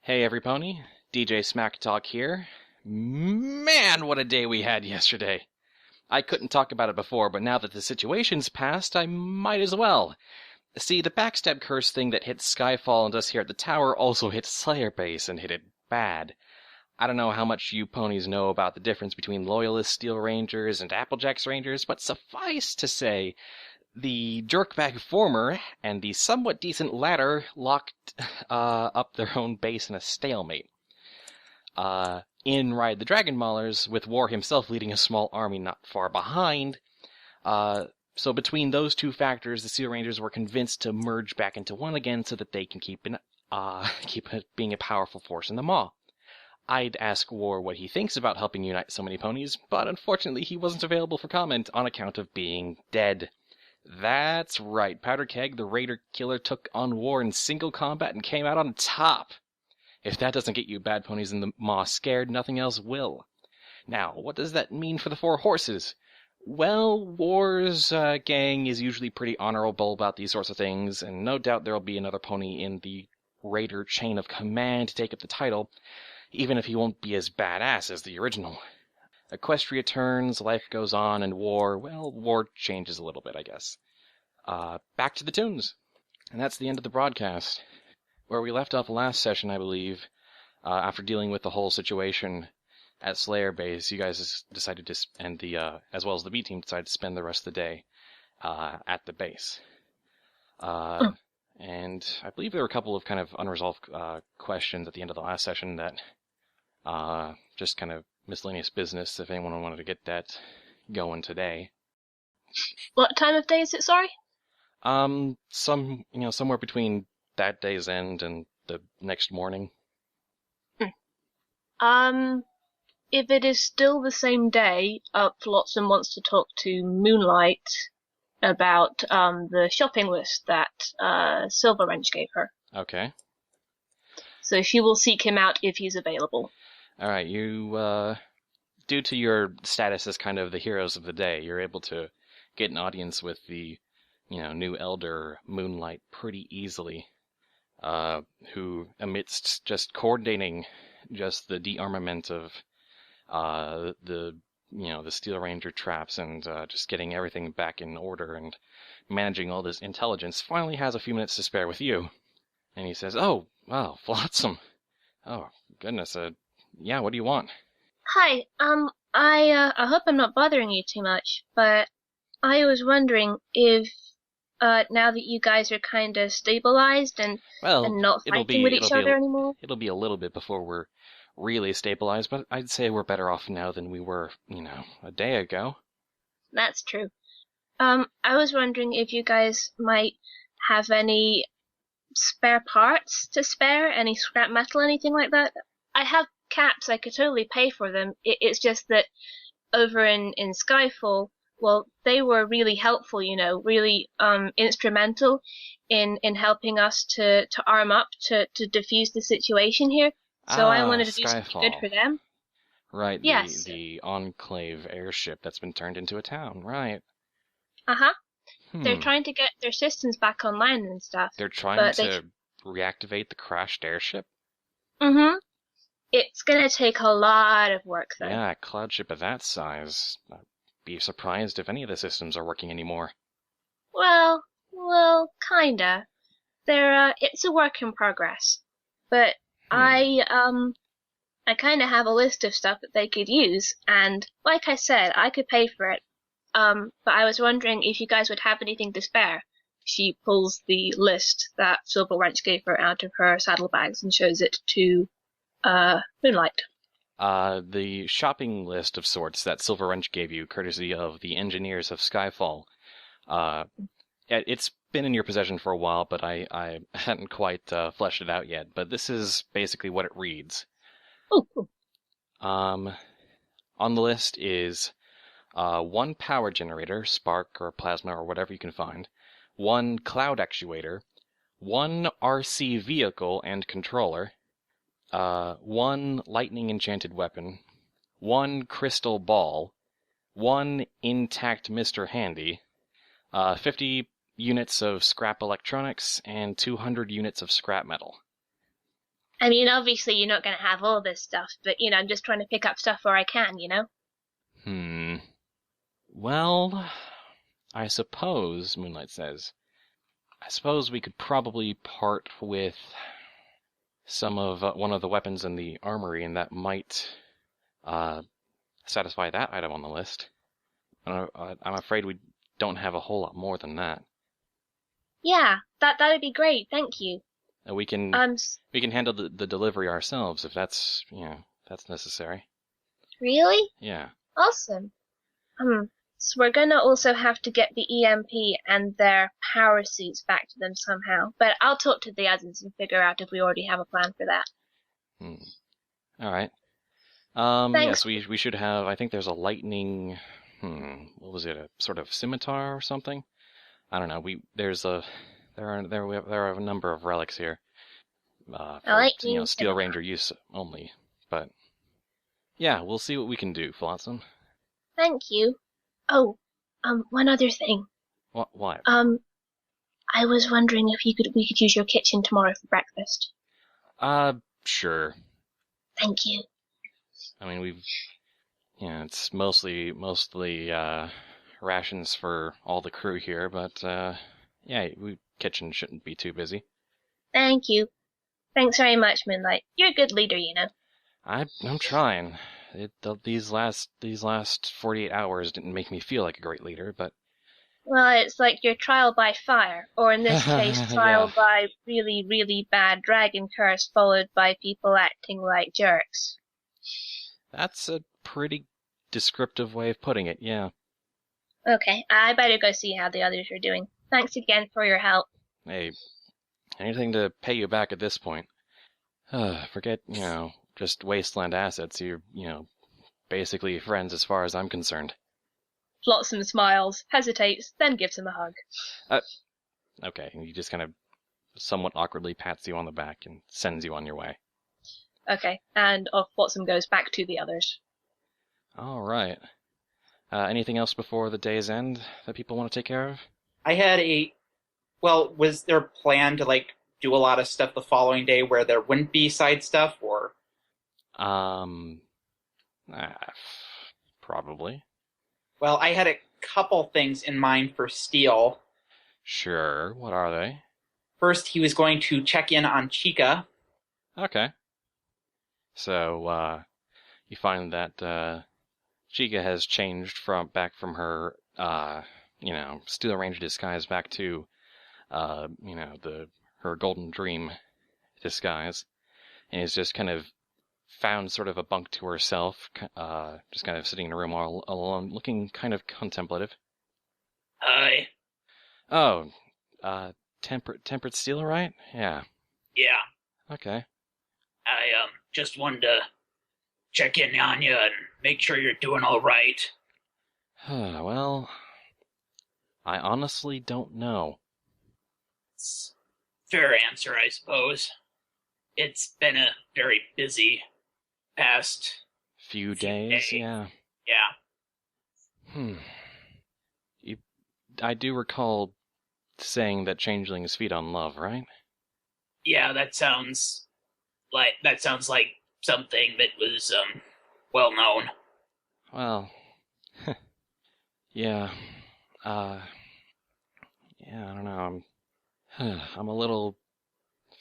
Hey everypony, DJ Smack Talk here. Man, what a day we had yesterday. I couldn't talk about it before, but now that the situation's passed, I might as well. See, the backstab curse thing that hit Skyfall and us here at the tower also hit Slayer Base and hit it bad. I don't know how much you ponies know about the difference between Loyalist Steel Rangers and Applejacks Rangers, but suffice to say, the jerkbag former and the somewhat decent latter locked up their own base in a stalemate. In ride the Dragon Maulers, with War himself leading a small army not far behind. So between those two factors, the Steel Rangers were convinced to merge back into one again so that they can keep being a powerful force in the Maw. I'd ask War what he thinks about helping unite so many ponies, but unfortunately he wasn't available for comment on account of being dead. That's right, Powder Keg, the Raider Killer, took on War in single combat and came out on top. If that doesn't get you bad ponies in the Maw scared, nothing else will. Now, what does that mean for the Four Horses? Well, War's gang is usually pretty honorable about these sorts of things, and no doubt there'll be another pony in the Raider chain of command to take up the title, even if he won't be as badass as the original. Equestria turns, life goes on, and War changes a little bit, I guess. Back to the tunes. And that's the end of the broadcast. Where we left off last session, I believe, after dealing with the whole situation at Slayer Base, you guys decided to, and as well as the B team, decided to spend the rest of the day at the base. And I believe there were a couple of kind of unresolved questions at the end of the last session that just kind of miscellaneous business, if anyone wanted to get that going today. What time of day is it, sorry? Somewhere between that day's end and the next morning. If it is still the same day, Flotsam wants to talk to Moonlight about the shopping list that Silver Wrench gave her. Okay. So she will seek him out if he's available. Alright, you, due to your status as kind of the heroes of the day, you're able to get an audience with the, new elder Moonlight pretty easily, who, amidst just coordinating just the de-armament of, the Steel Ranger traps and, just getting everything back in order and managing all this intelligence, finally has a few minutes to spare with you. And he says, "Oh, wow, Flotsam. Oh, goodness, yeah, what do you want?" Hi, I hope I'm not bothering you too much, but I was wondering if, now that you guys are kind of stabilized and not fighting with each other anymore. It'll be a little bit before we're really stabilized, but I'd say we're better off now than we were, a day ago. That's true. I was wondering if you guys might have any spare parts to spare, any scrap metal, anything like that. I have caps, I could totally pay for them. It's just that over in Skyfall, well, they were really helpful, really instrumental in helping us to arm up to defuse the situation here. So I wanted to do something good for them. Right, yes. The Enclave airship that's been turned into a town, right. Uh-huh. They're trying to get their systems back online and stuff. They're trying to reactivate the crashed airship? Mm-hmm. It's gonna take a lot of work, though. Yeah, a cloud ship of that size. I'd be surprised if any of the systems are working anymore. Well, kinda. It's a work in progress. But I kinda have a list of stuff that they could use, and like I said, I could pay for it. But I was wondering if you guys would have anything to spare. She pulls the list that Silver Wrench gave her out of her saddlebags and shows it to Moonlight. The shopping list of sorts that Silver Wrench gave you, courtesy of the engineers of Skyfall, it's been in your possession for a while, but I hadn't quite fleshed it out yet. But this is basically what it reads. Oh, cool. On the list is 1 power generator, spark or plasma or whatever you can find, 1 cloud actuator, 1 RC vehicle and controller, 1 lightning enchanted weapon, 1 crystal ball, 1 intact Mr. Handy, 50 units of scrap electronics, and 200 units of scrap metal. I mean, obviously you're not going to have all this stuff, but, I'm just trying to pick up stuff where I can. Well, I suppose, Moonlight says, I suppose we could probably part with some of one of the weapons in the armory, and that might satisfy that item on the list. I'm afraid we don't have a whole lot more than that. Yeah, that'd be great, thank you. We can handle the delivery ourselves if that's that's necessary. Really? Yeah. Awesome. So we're gonna also have to get the EMP and their power suits back to them somehow. But I'll talk to the others and figure out if we already have a plan for that. All right. Thanks. Yes, we should have. I think there's a lightning. What was it? A sort of scimitar or something? I don't know. There are a number of relics here. For Steel Ranger use only. But yeah, we'll see what we can do, Flotsam. Thank you. Oh, one other thing. What? I was wondering if we could use your kitchen tomorrow for breakfast. Sure. Thank you. I mean, it's mostly rations for all the crew here, but kitchen shouldn't be too busy. Thank you. Thanks very much, Moonlight. You're a good leader, I'm trying. These last 48 hours didn't make me feel like a great leader, but... Well, it's like your trial by fire, or in this case, trial by really, really bad dragon curse followed by people acting like jerks. That's a pretty descriptive way of putting it, yeah. Okay, I better go see how the others are doing. Thanks again for your help. Hey, anything to pay you back at this point. Forget, just wasteland assets. You're, basically friends as far as I'm concerned. Flotsam smiles, hesitates, then gives him a hug. Okay, and he just kind of somewhat awkwardly pats you on the back and sends you on your way. Okay, and off Flotsam goes back to the others. All right. Anything else before the day's end that people want to take care of? I had was there a plan to, do a lot of stuff the following day where there wouldn't be side stuff, or? Probably. Well, I had a couple things in mind for Steel. Sure, what are they? First, he was going to check in on Chica. Okay. So, you find that, Chica has changed back from her, Steel Ranger disguise back to, her Golden Dream disguise, and is just kind of found sort of a bunk to herself, just kind of sitting in a room all alone, looking kind of contemplative. Hi. Oh, tempered steel, right? Yeah. Yeah. Okay. I just wanted to check in on you and make sure you're doing all right. Well, I honestly don't know. It's a fair answer, I suppose. It's been a very busy past few days, yeah. Yeah. I do recall saying that changelings feed on love, right? Yeah, that sounds like something that was well known. Well, yeah. I don't know. I'm a little,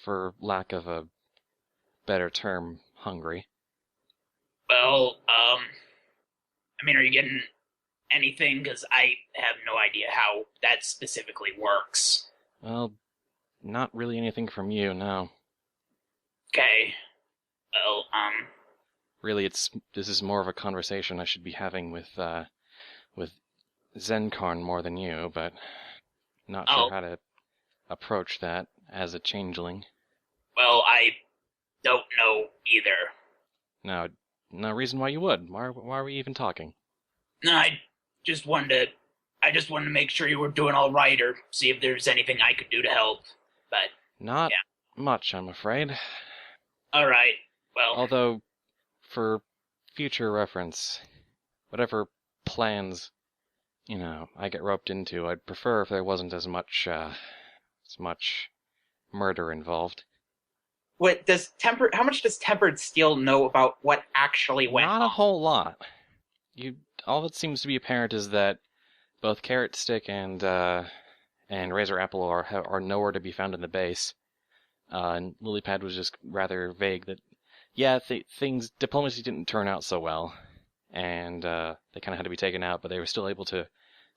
for lack of a better term, hungry. Well, are you getting anything? Because I have no idea how that specifically works. Well, not really anything from you, no. Okay. Well, really, this is more of a conversation I should be having with Zenkarn more than you, but not sure how to approach that as a changeling. Well, I don't know either. No reason why you would. Why are we even talking? No, I just wanted to make sure you were doing all right, or see if there's anything I could do to help. But not much, I'm afraid. All right. Well, although, for future reference, whatever plans, I get roped into, I'd prefer if there wasn't as much murder involved. How much does Tempered Steel know about what actually went Not on? a whole lot. All that seems to be apparent is that both Carrot Stick and Razor Apple are nowhere to be found in the base. And Lilypad was just rather vague that, yeah, diplomacy didn't turn out so well, and they kind of had to be taken out, but they were still able to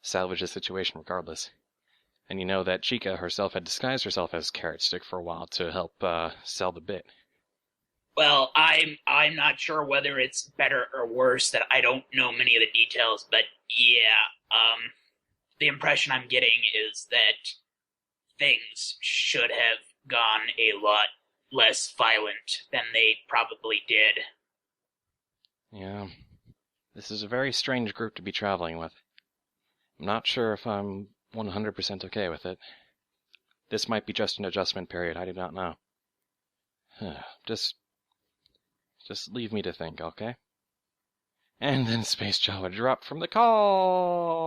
salvage the situation regardless. And you know that Chica herself had disguised herself as Carrot Stick for a while to help sell the bit. Well, I'm not sure whether it's better or worse that I don't know many of the details, but yeah, the impression I'm getting is that things should have gone a lot less violent than they probably did. Yeah. This is a very strange group to be traveling with. I'm not sure if I'm 100% okay with it. This might be just an adjustment period, I do not know. Just leave me to think, okay? And then Space Java dropped from the call!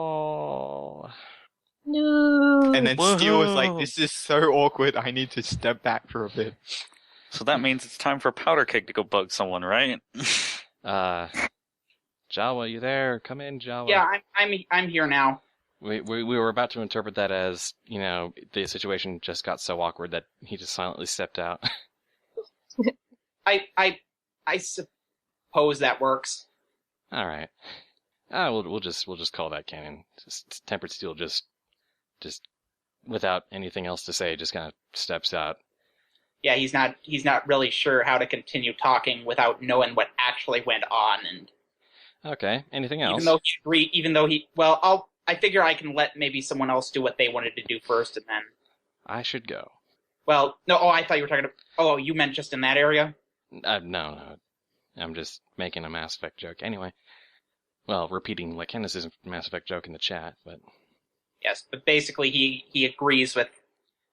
No. And then Steel was like, this is so awkward, I need to step back for a bit. So that means it's time for Powder Keg to go bug someone, right? Jawa, you there? Come in, Jawa. Yeah, I'm here now. We were about to interpret that as, the situation just got so awkward that he just silently stepped out. I suppose that works. All right. We'll just call that canon. Tempered Steel just without anything else to say, just kind of steps out. Yeah, he's not really sure how to continue talking without knowing what actually went on, and okay. Anything else? I figure I can let maybe someone else do what they wanted to do first, and then I should go. Well, no. Oh, I thought you were talking. Oh, you meant just in that area? No. I'm just making a Mass Effect joke. Anyway, well, repeating Lycanus' Mass Effect joke in the chat, but yes. But basically, he agrees with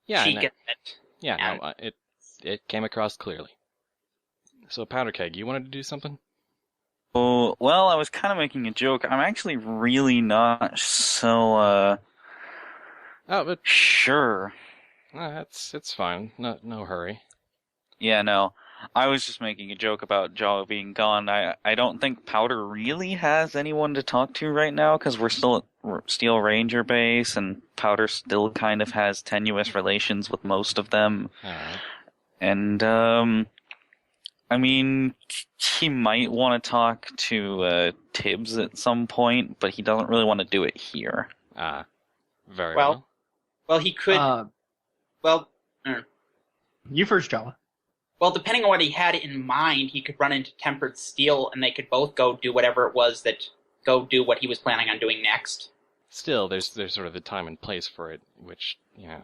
Sheik in it. Yeah, no, it came across clearly. So, Powder Keg, you wanted to do something? Oh, well, I was kind of making a joke. I'm actually really not so, sure. It's fine. No hurry. Yeah, no. I was just making a joke about Jawa being gone. I don't think Powder really has anyone to talk to right now, because we're still at Steel Ranger Base, and Powder still kind of has tenuous relations with most of them. Alright. And, I mean, he might want to talk to Tibbs at some point, but he doesn't really want to do it here. Very well. Well, he could. You first, Jawa. Well, depending on what he had in mind, he could run into Tempered Steel, and they could both go do whatever it was go do what he was planning on doing next. Still, there's sort of the time and place for it, which,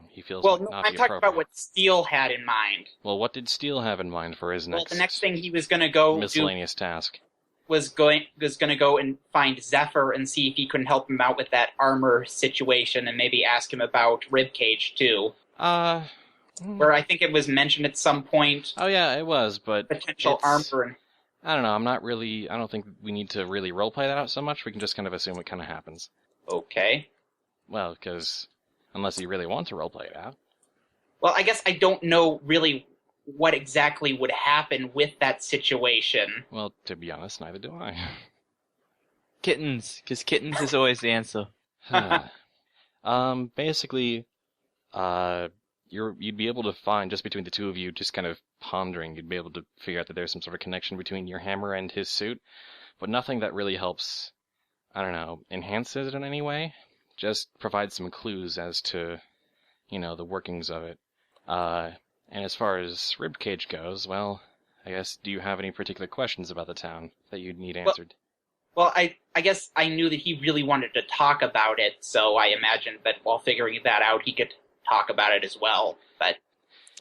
he feels well, like not I'm talking about what Steel had in mind. Well, what did Steel have in mind for his next? Well, the next thing he was going to go miscellaneous task was going to go and find Zephyr and see if he couldn't help him out with that armor situation, and maybe ask him about Ribcage too. Where I think it was mentioned at some point. Oh yeah, it was, but potential armor. I don't know. I don't think we need to really roleplay that out so much. We can just kind of assume it kind of happens. Okay. Well, because unless you really want to roleplay it out. Well, I guess I don't know really what exactly would happen with that situation. Well, to be honest, neither do I. Kittens, because kittens is always the answer. Basically, you'd be able to find, just between the two of you, just kind of pondering, you'd be able to figure out that there's some sort of connection between your hammer and his suit, but nothing that really helps, I don't know, enhances it in any way. Just provides some clues as to, the workings of it. And as far as Ribcage goes, well, I guess, do you have any particular questions about the town that you'd need answered? Well, I guess I knew that he really wanted to talk about it, so I imagined that while figuring that out, he could talk about it as well, but...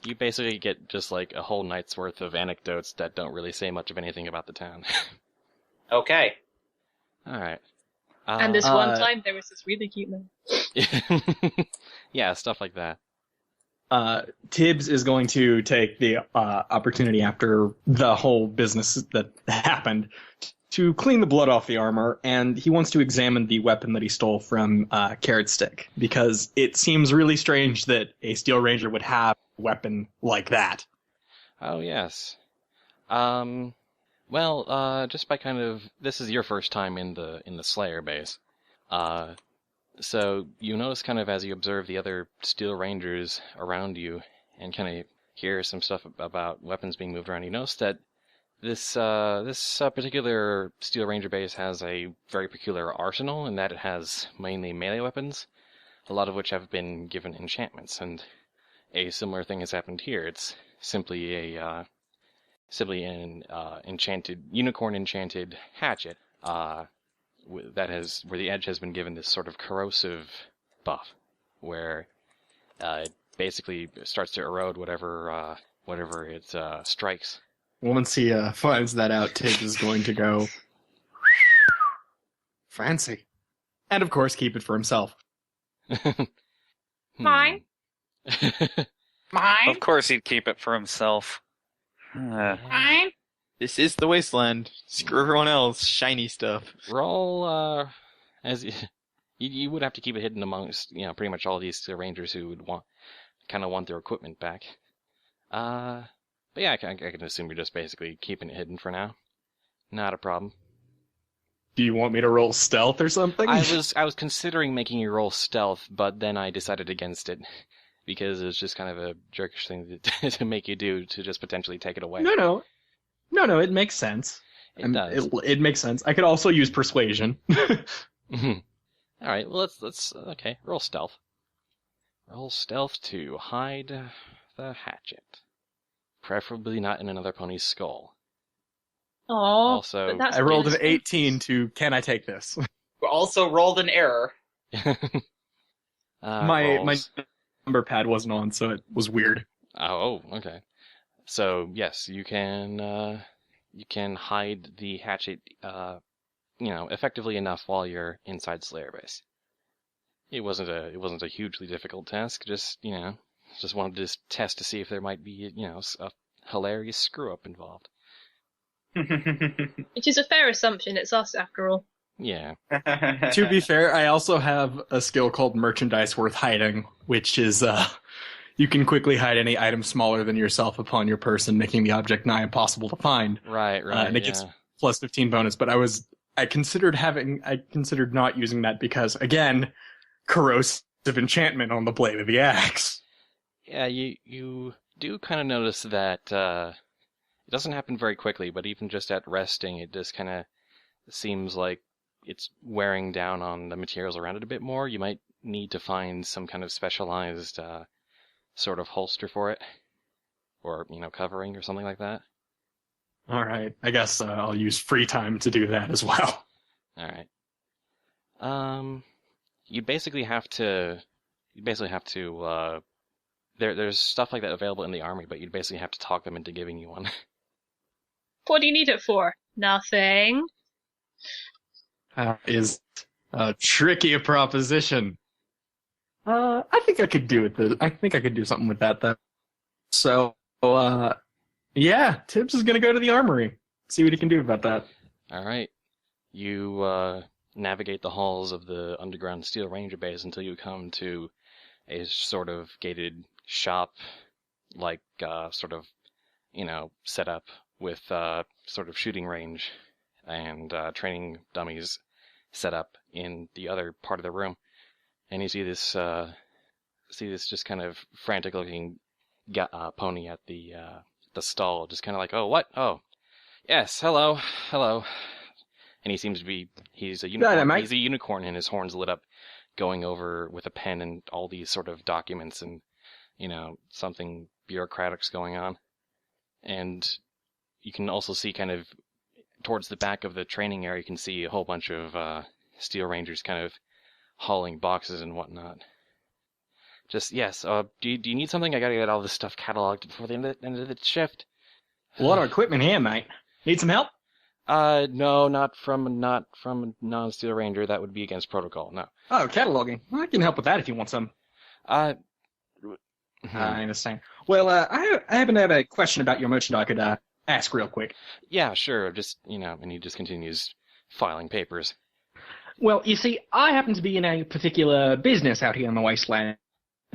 You basically get just like a whole night's worth of anecdotes that don't really say much of anything about the town. Okay. Alright. And this one time, there was this really cute man. Yeah, stuff like that. Tibbs is going to take the opportunity after the whole business that happened to clean the blood off the armor, and he wants to examine the weapon that he stole from Carrot Stick, because it seems really strange that a Steel Ranger would have a weapon like that. Oh, yes. Well, just by kind of... This is your first time in the Slayer base. So you notice kind of as you observe the other Steel Rangers around you and kind of hear some stuff about weapons being moved around, you notice that this particular Steel Ranger base has a very peculiar arsenal in that it has mainly melee weapons, a lot of which have been given enchantments, and a similar thing has happened here. It's simply an unicorn enchanted hatchet that has where the edge has been given this sort of corrosive buff, where it basically starts to erode whatever it strikes. Once he finds that out, Tibbs is going to go fancy, and of course keep it for himself. Mine. Mine? Of course he'd keep it for himself. Mine? This is the wasteland. Screw everyone else. Shiny stuff. Roll, as you would have to keep it hidden amongst, pretty much all these Rangers who would want their equipment back. But yeah, I can assume you're just basically keeping it hidden for now. Not a problem. Do you want me to roll stealth or something? I was considering making you roll stealth, but then I decided against it because it's just kind of a jerkish thing to make you do, to just potentially take it away. No, it makes sense. It does. It makes sense. I could also use persuasion. All right, well let's roll stealth. Roll stealth to hide the hatchet, preferably not in another pony's skull. Oh, Also, I rolled an 18 to can I take this? We also rolled an error. My number pad wasn't on, so it was weird. Oh, okay. So yes, you can hide the hatchet, effectively enough while you're inside Slayer base. It wasn't a hugely difficult task. Just wanted to test to see if there might be a hilarious screw up involved. It is a fair assumption. It's us, after all. Yeah. To be fair, I also have a skill called Merchandise Worth Hiding, which is you can quickly hide any item smaller than yourself upon your person, making the object nigh impossible to find. Right. And it gets plus 15 bonus. But I considered not using that because, again, corrosive enchantment on the blade of the axe. Yeah, you do kind of notice that it doesn't happen very quickly, but even just at resting, it just kind of seems like it's wearing down on the materials around it a bit more. You might need to find some kind of specialized sort of holster for it, or covering or something like that. All right, I guess I'll use free time to do that as well. All right. You'd basically have to. There's stuff like that available in the army, but you'd basically have to talk them into giving you one. What do you need it for? Nothing. Is a tricky proposition. I think I could do it. I think I could do something with that, though. So, yeah, Tibbs is going to go to the armory. See what he can do about that. All right. You navigate the halls of the underground Steel Ranger base until you come to a sort of gated shop, like set up with sort of shooting range and training dummies set up in the other part of the room. And you see this just kind of frantic-looking pony at the stall, just kind of like, oh, what? Oh, yes, hello. And he seems to be, he's a unicorn. He's a unicorn, and his horns lit up, going over with a pen and all these sort of documents and, something bureaucratic's going on. And you can also see kind of towards the back of the training area, you can see a whole bunch of Steel Rangers kind of hauling boxes and whatnot. Just, yes, do you need something? I gotta get all this stuff cataloged before the end of the shift. A lot of equipment here, mate. Need some help? No, not from a non-Steel Ranger. That would be against protocol, no. Oh, cataloging. Well, I can help with that if you want some. I understand. Well, I happen to have a question about your merchandise I could ask real quick. Yeah, sure. Just, and he just continues filing papers. Well, you see, I happen to be in a particular business out here in the wasteland,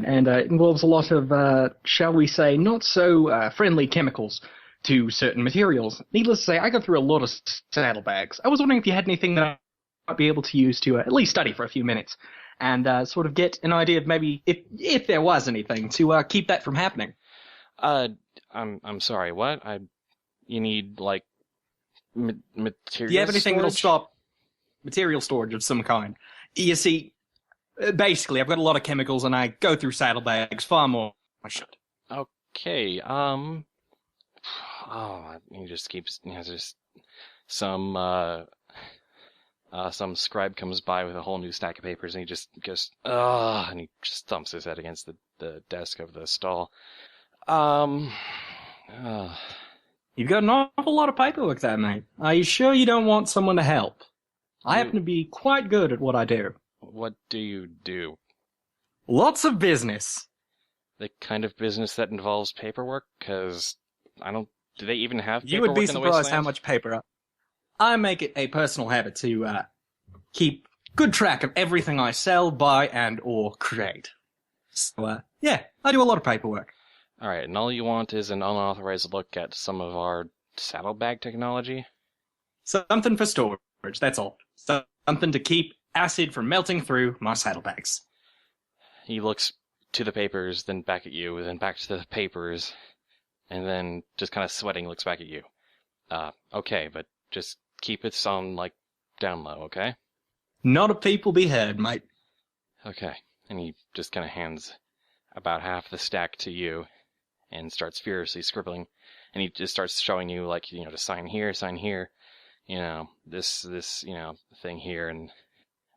and it involves a lot of, shall we say, not so friendly chemicals to certain materials. Needless to say, I go through a lot of saddlebags. I was wondering if you had anything that I might be able to use to at least study for a few minutes, and sort of get an idea of maybe, if there was anything, to keep that from happening. I'm sorry, what? You need, like, material Do you have anything that'll storage? stop material storage of some kind? You see, basically, I've got a lot of chemicals, and I go through saddlebags far more than I should. Okay, he just keeps, just some scribe comes by with a whole new stack of papers, and he just goes, and he just thumps his head against the desk of the stall. You've got an awful lot of paperwork there, mate. Are you sure you don't want someone to help? I happen to be quite good at what I do. What do you do? Lots of business. The kind of business that involves paperwork? Because do they even have paperwork You would be in the surprised wasteland? how much paper I make it a personal habit to keep good track of everything I sell, buy, and or create. So, yeah, I do a lot of paperwork. All right, and all you want is an unauthorized look at some of our saddlebag technology? Something for storage, that's all. Something to keep acid from melting through my saddlebags. He looks to the papers, then back at you, then back to the papers, and then just kind of sweating looks back at you. Okay, but just keep it on, like, down low, okay? Not a peep will be heard, mate. Okay, and he just kind of hands about half the stack to you and starts furiously scribbling, and he just starts showing you, like, to sign here, this, thing here, and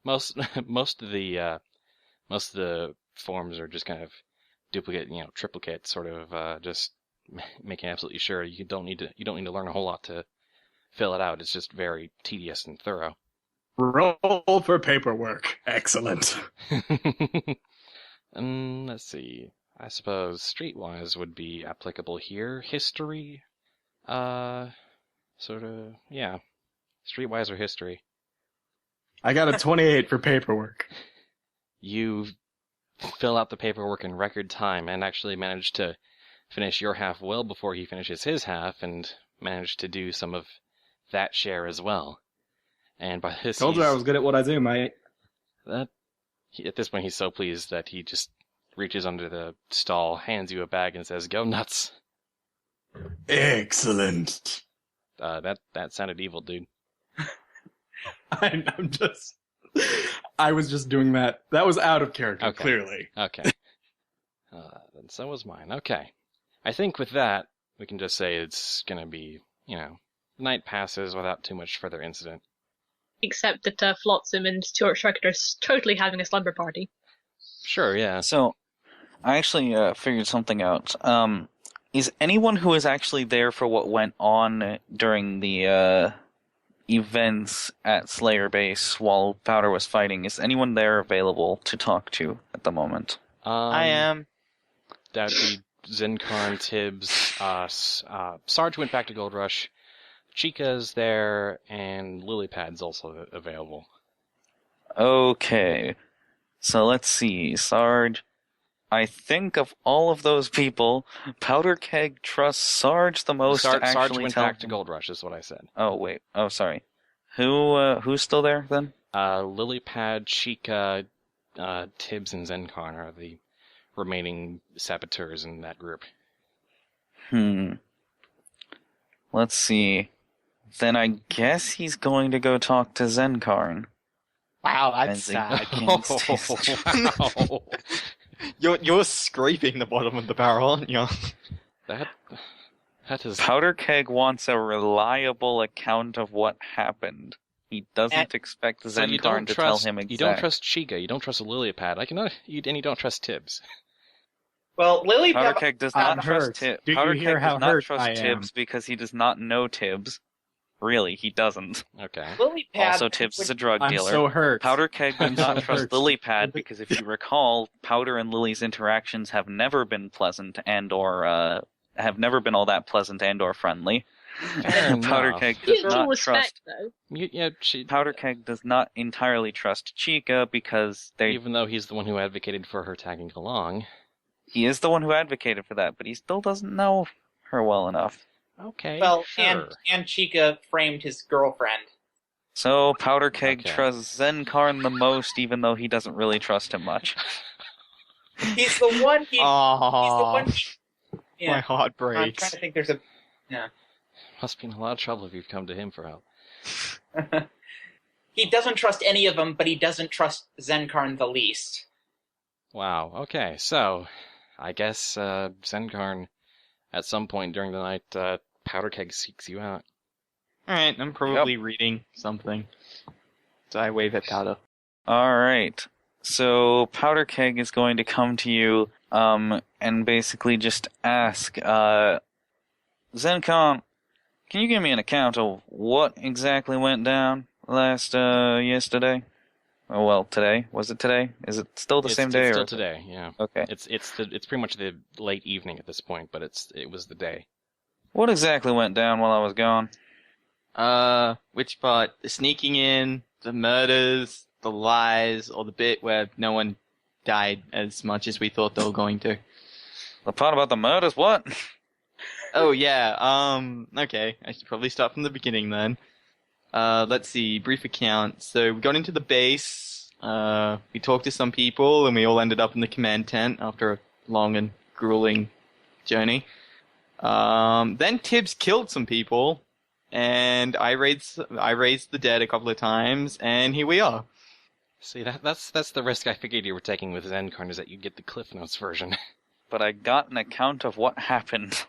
most of the forms are just kind of duplicate, triplicate, sort of, just making absolutely sure you don't need to learn a whole lot to fill it out. It's just very tedious and thorough. Roll for paperwork. Excellent. Let's see. I suppose streetwise would be applicable here. History, sort of, yeah. Streetwise or history. I got a 28 for paperwork. You fill out the paperwork in record time and actually manage to finish your half well before he finishes his half, and manage to do some of that share as well. And by this, Told you I was good at what I do, mate. At this point, he's so pleased that he just reaches under the stall, hands you a bag, and says, "Go nuts." Excellent. That sounded evil, dude. I was just doing that. That was out of character, Okay. clearly. Okay. Then so was mine. Okay. I think with that, we can just say it's gonna be, night passes without too much further incident. Except that Flotsam and Stuart Sharkett are totally having a slumber party. Sure, yeah. So, I actually figured something out. Is anyone who is actually there for what went on during the events at Slayer Base while Powder was fighting, is anyone there available to talk to at the moment? I am. That'd be Zenkarn, Tibbs, Sarge went back to Gold Rush, Chica's there, and Lilypad's also available. Okay. So let's see. Sarge. I think of all of those people, Powder Keg trusts Sarge the most to actually Sarge went tell back to him- Gold Rush, is what I said. Oh, wait. Oh, sorry. Who's still there, then? Lilypad, Chica, Tibbs, and Zenkarn are the remaining saboteurs in that group. Let's see. Then I guess he's going to go talk to Zenkarn. Wow, that's As he sad. begins his- Wow. You're scraping the bottom of the barrel, aren't you? That is... Powder Keg wants a reliable account of what happened. He doesn't expect So you Zenkarn don't to trust, tell him exactly. You don't trust Chica, you don't trust Lilypad, and you don't trust Tibbs. Well, Lily Powder Keg does I'm not trust hurt. Tibbs. Do you Powder hear Keg how does not hurt trust I am? Tibbs because he does not know Tibbs. Really, he doesn't. Okay. Lilypad Also, Tibbs is a drug I'm dealer. so hurt. Powder Keg does I'm not so trust hurt. Lilypad because, if you recall, Powder and Lily's interactions have never been pleasant and/or have never been all that pleasant and/or friendly. Fair Powder enough. Keg does Mutual not respect, trust. though. Yeah, Powder Keg does not entirely trust Chica because even though he's the one who advocated for her tagging along. he is the one who advocated for that, but he still doesn't know her well enough. Okay, Well, sure. and Chica framed his girlfriend. So Powder Keg Okay. trusts Zenkarn the most, even though he doesn't really trust him much. He's the one. He's the Oh, one. Yeah. my heart I'm trying breaks. to think. There's a. Must be in a lot of trouble if you've come to him for help. He doesn't trust any of them, but he doesn't trust Zenkarn the least. Wow, okay, so I guess Zenkarn, at some point during the night, Powder Keg seeks you out. Alright, I'm probably reading something. So I wave at Powder. Alright. So Powder Keg is going to come to you, and basically just ask, Zenkarn, can you give me an account of what exactly went down yesterday? Oh, well, today. Was it today? Is it still the same day? It's or still today, yeah. Okay. It's pretty much the late evening at this point, but it was the day. What exactly went down while I was gone? Which part? The sneaking in, the murders, the lies, or the bit where no one died as much as we thought they were going to? The part about the murders? What? Oh, yeah, okay. I should probably start from the beginning then. Let's see, brief account. So we got into the base, we talked to some people, and we all ended up in the command tent after a long and grueling journey. Then Tibbs killed some people, and I raised the dead a couple of times, and here we are. See, that's the risk I figured you were taking with Zenkarn, is that you'd get the Cliff Notes version. But I got an account of what happened.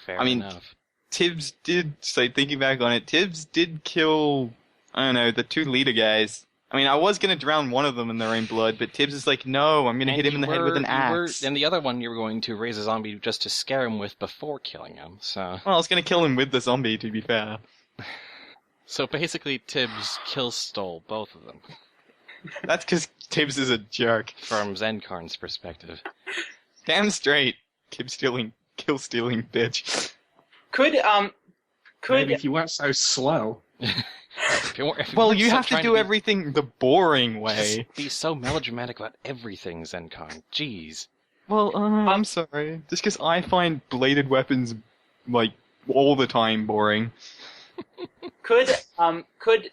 Fair I mean, enough. Tibbs did, so thinking back on it, Tibbs did kill, I don't know, the 2 leader guys. I mean, I was going to drown one of them in their own blood, but Tibbs is like, no, I'm going to hit him in the head with an axe. And the other one you were going to raise a zombie just to scare him with before killing him, so... Well, I was going to kill him with the zombie, to be fair. So basically, Tibbs stole both of them, That's because Tibbs is a jerk. from Zenkarn's perspective. Damn straight. Kill stealing bitch. Maybe if you weren't so slow. Well, you have to do everything the boring way. Be so melodramatic about everything, Zenkarn. Jeez. Well, I'm sorry. Just because I find bladed weapons, like, all the time boring. Could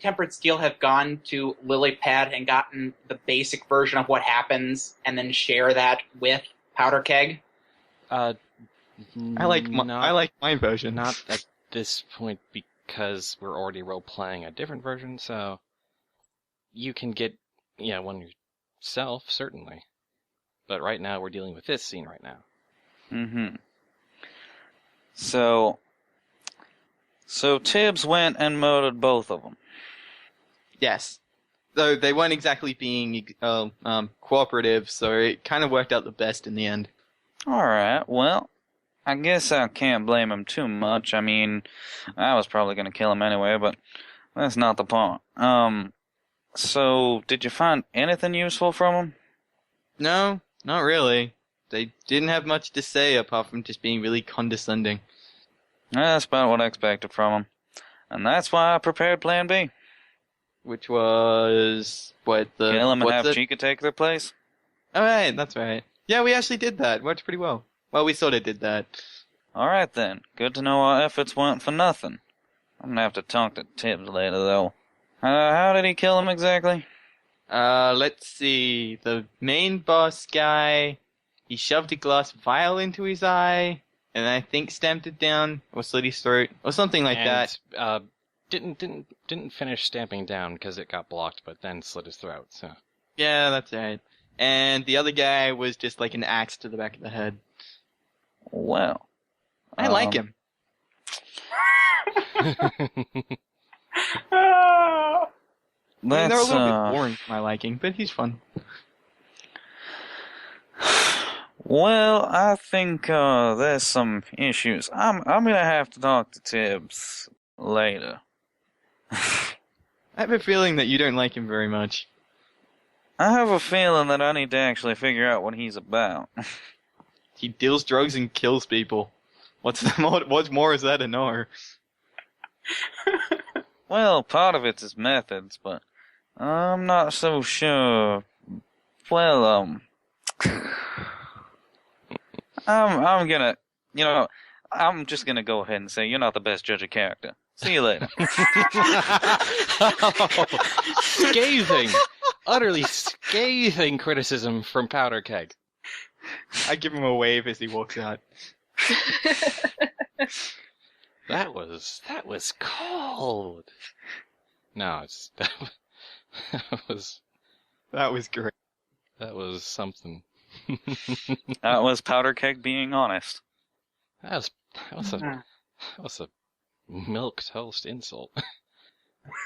Tempered Steel have gone to Lilypad and gotten the basic version of what happens, and then share that with Powder Keg? I like my version. Not at this point, because we're already role-playing a different version, so you can get, one yourself, certainly. But right now, we're dealing with this scene right now. Mm-hmm. So Tibbs went and murdered both of them. Yes. Though they weren't exactly being cooperative, so it kind of worked out the best in the end. Alright, well, I guess I can't blame him too much. I mean, I was probably going to kill him anyway, but that's not the point. So, did you find anything useful from him? No, not really. They didn't have much to say apart from just being really condescending. That's about what I expected from him. And that's why I prepared Plan B. Which was... Kill him and have Chica take their place? Alright, that's right. Yeah, we actually did that. Worked pretty well. Well, we sort of did that. Alright then. Good to know our efforts weren't for nothing. I'm gonna have to talk to Tibbs later, though. How did he kill him exactly? Let's see. The main boss guy, he shoved a glass vial into his eye, and I think stamped it down, or slit his throat, or something like that. Didn't finish stamping down because it got blocked, but then slit his throat, so... Yeah, that's right. And the other guy was just like an axe to the back of the head. Well... I like him. I mean, they're a little bit boring for my liking, but he's fun. Well, I think there's some issues. I'm gonna have to talk to Tibbs later. I have a feeling that you don't like him very much. I have a feeling that I need to actually figure out what he's about. He deals drugs and kills people. What more is that to know? Well, part of it's his methods, but I'm not so sure. Well, I'm gonna, I'm just gonna go ahead and say you're not the best judge of character. See you later. Scathing, utterly scathing criticism from Powder Keg. I give him a wave as he walks out. That was cold. No, That was great. that was something. That was Powder Keg being honest. That was a milk toast insult.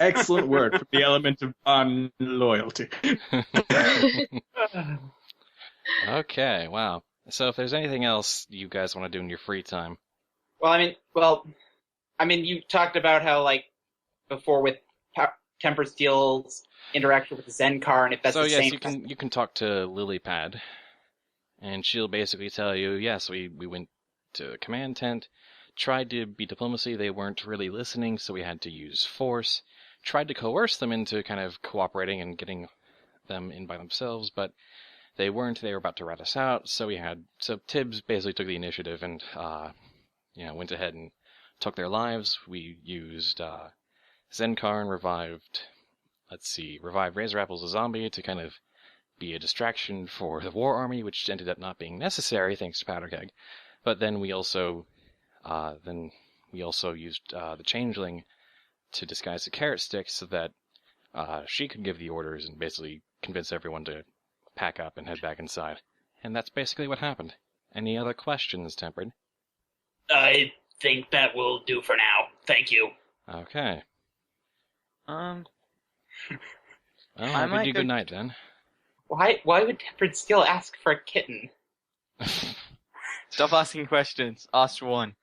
Excellent word for the element of unloyalty. Okay, wow. So if there's anything else you guys want to do in your free time, Well, I mean, you talked about how, like, before with Temper Steel's interaction with the Zencar, and if that's so the yes, same. you can talk to Lilypad, and she'll basically tell you, yes, we went to the command tent, tried to be diplomacy, they weren't really listening, so we had to use force, tried to coerce them into kind of cooperating and getting them in by themselves, but they weren't. They were about to rat us out, so Tibbs basically took the initiative and went ahead and took their lives. We used Zencar and revived Razor Apple as a zombie to kind of be a distraction for the War Army, which ended up not being necessary thanks to Powder Keg. But then we also used the Changeling to disguise the Carrot Stick so that she could give the orders and basically convince everyone to pack up and head back inside. And that's basically what happened. Any other questions, Tempered? I think that will do for now. Thank you. Okay. Well, I I might bid you go- good night then. Why would Tempered Steel ask for a kitten? Stop asking questions. Ask one.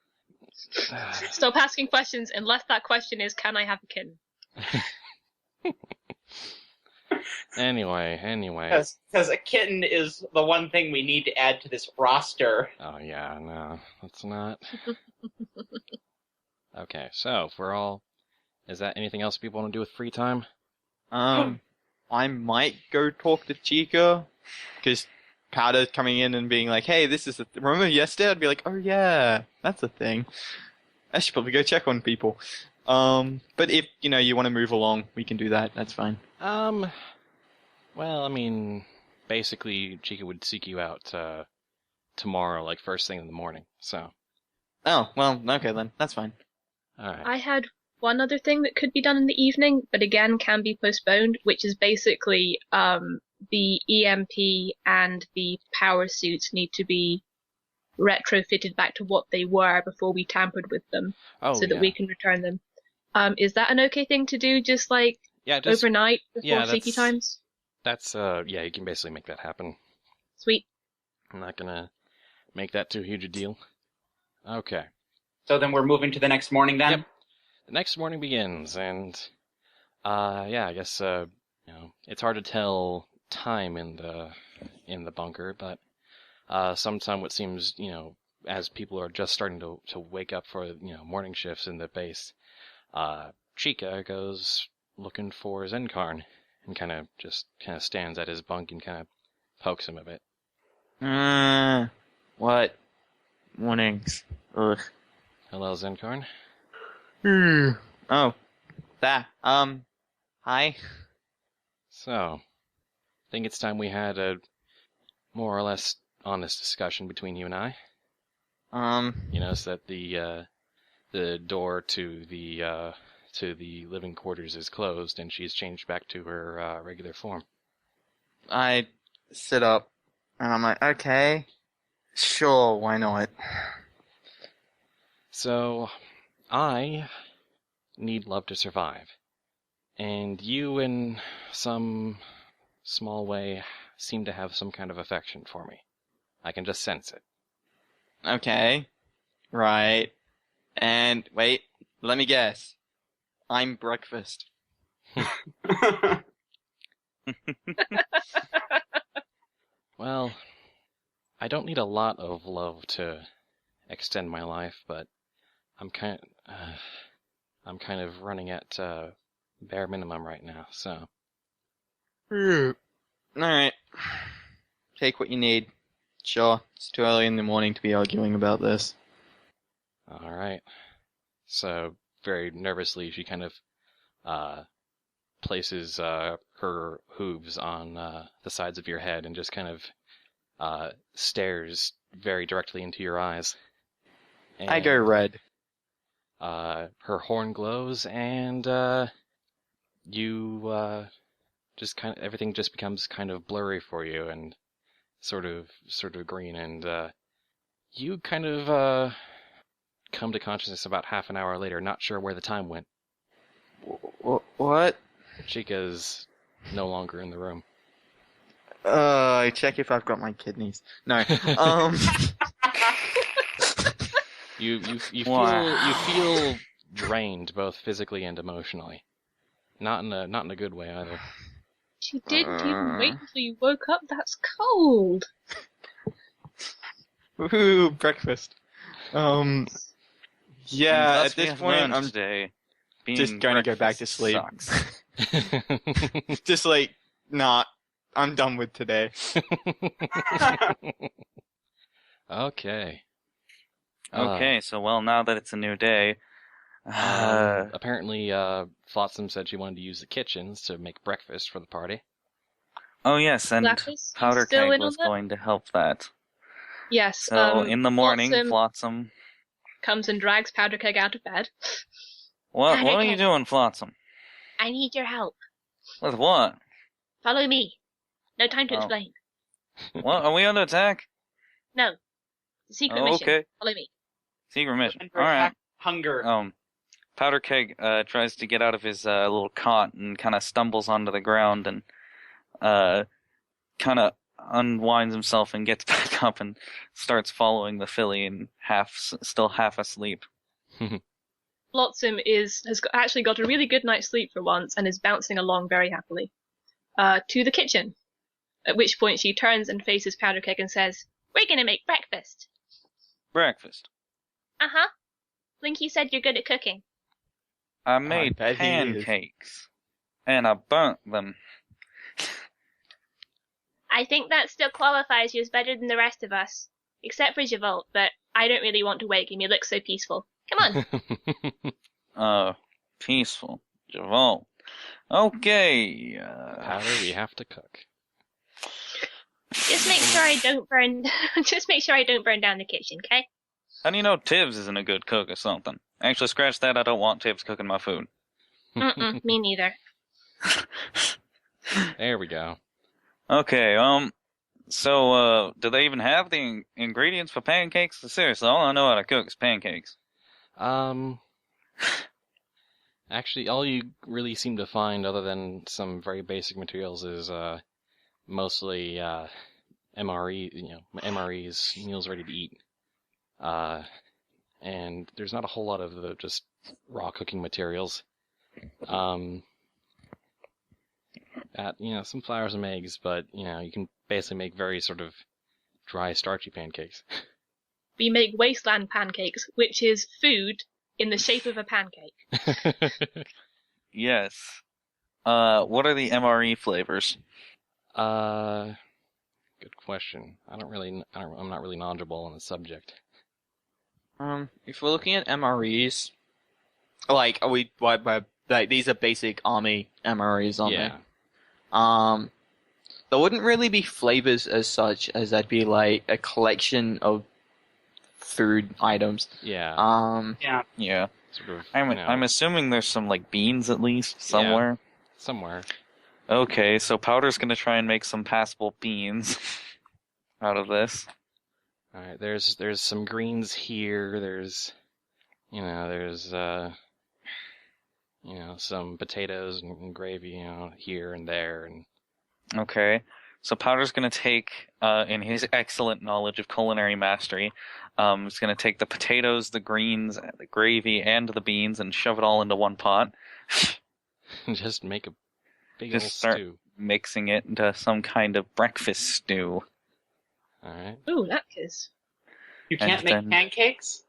Stop asking questions unless that question is, can I have a kitten? Anyway. Because a kitten is the one thing we need to add to this roster. Oh yeah, no, let's not. Okay, so is that anything else people want to do with free time? I might go talk to Chica, because Powder coming in and being like, hey, this is remember yesterday? I'd be like, oh yeah, that's a thing. I should probably go check on people. But if, you want to move along, we can do that. That's fine. Well, I mean, basically, Chica would seek you out tomorrow, like first thing in the morning. So. Oh, well, okay then. That's fine. All right. I had one other thing that could be done in the evening, but again can be postponed, which is basically the EMP and the power suits need to be retrofitted back to what they were before we tampered with them, so that we can return them. Is that an okay thing to do, just like overnight before sleepy times? That's you can basically make that happen. Sweet. I'm not gonna make that too huge a deal. Okay. So then we're moving to the next morning then? Yep. The next morning begins, and I guess it's hard to tell time in the bunker, but sometime what seems, as people are just starting to wake up for morning shifts in the base, Chica goes looking for Zenkarn and kind of stands at his bunk and kind of pokes him a bit. What? Mornings. Ugh. Hello, Zenkarn. Oh. That. Hi. So, I think it's time we had a more or less honest discussion between you and I. You notice that the door to the living quarters is closed, and she's changed back to her regular form. I sit up, and I'm like, okay, sure, why not? So, I need love to survive, and you, in some small way, seem to have some kind of affection for me. I can just sense it. Okay, right, and wait, let me guess. I'm breakfast. Well, I don't need a lot of love to extend my life, but I'm I'm kind of running at bare minimum right now, so. Alright. Take what you need. Sure, it's too early in the morning to be arguing about this. Alright. So, very nervously, she kind of places her hooves on the sides of your head and just kind of stares very directly into your eyes. And, I go red. her horn glows, and you just kind of everything just becomes kind of blurry for you, and sort of green, and you kind of come to consciousness about half an hour later, not sure where the time went. What? Chica's no longer in the room. I check if I've got my kidneys. No. You feel drained, both physically and emotionally. Not in a good way either. She didn't even wait until you woke up. That's cold. Woohoo, breakfast. Yeah, at this point, I'm today. just going to go back to sleep. Sucks. Just like, nah, I'm done with today. Okay. Okay, so now that it's a new day, apparently, Flotsam said she wanted to use the kitchens to make breakfast for the party. oh yes, and Lapis, Powder still Keg in on was that? going to help that. Yes. So in the morning, Flotsam Flotsam. comes and drags Powder Keg out of bed. What Powder are you Keg. doing, Flotsam? I need your help. With what? Follow me. No time to Oh. explain. What? Are we under attack? No. It's a secret Oh, mission. okay. Follow me. Secret mission. Under All right. attack, hunger. Powder Keg tries to get out of his little cot and kind of stumbles onto the ground and kind of unwinds himself and gets back up and starts following the filly and still half asleep. Flotsam actually got a really good night's sleep for once and is bouncing along very happily. To the kitchen. At which point she turns and faces Powder Keg and says, We're gonna make breakfast. Breakfast. Uh-huh. Blinky said you're good at cooking. I made bet he is. pancakes and I burnt them. I think that still qualifies you as better than the rest of us. Except for Javolt, but I don't really want to wake him. He looks so peaceful. Come on. Peaceful. Javon. Okay. Powder, we have to cook. Just make sure I don't burn just make sure I don't burn down the kitchen, okay? How do you know Tibbs isn't a good cook or something? Actually, scratch that. I don't want Tibbs cooking my food. Me neither. There we go. Okay, so, do they even have the ingredients for pancakes? Seriously, all I know how to cook is pancakes. Actually, all you really seem to find, other than some very basic materials, is mostly MREs, meals ready to eat. And there's not a whole lot of the just raw cooking materials. Some flour, some eggs, but you can basically make very sort of dry, starchy pancakes. We make wasteland pancakes, which is food in the shape of a pancake. Yes. What are the MRE flavors? Good question. I'm not really knowledgeable on the subject. If we're looking at MREs, like, these are basic army MREs, aren't they? There wouldn't really be flavors as such, as that'd be like a collection of food items. Yeah. Yeah. Sort of, I'm assuming there's some, like, beans at least somewhere. Somewhere. Okay, so Powder's gonna try and make some passable beans out of this. Alright, there's some greens here, there's some potatoes and gravy, here and there, and Okay, so Powder's gonna take, in his excellent knowledge of culinary mastery, he's gonna take the potatoes, the greens, the gravy, and the beans and shove it all into one pot. just make a big Just old start stew. mixing it into some kind of breakfast stew. Alright. Ooh, that is. You can't And make then- pancakes?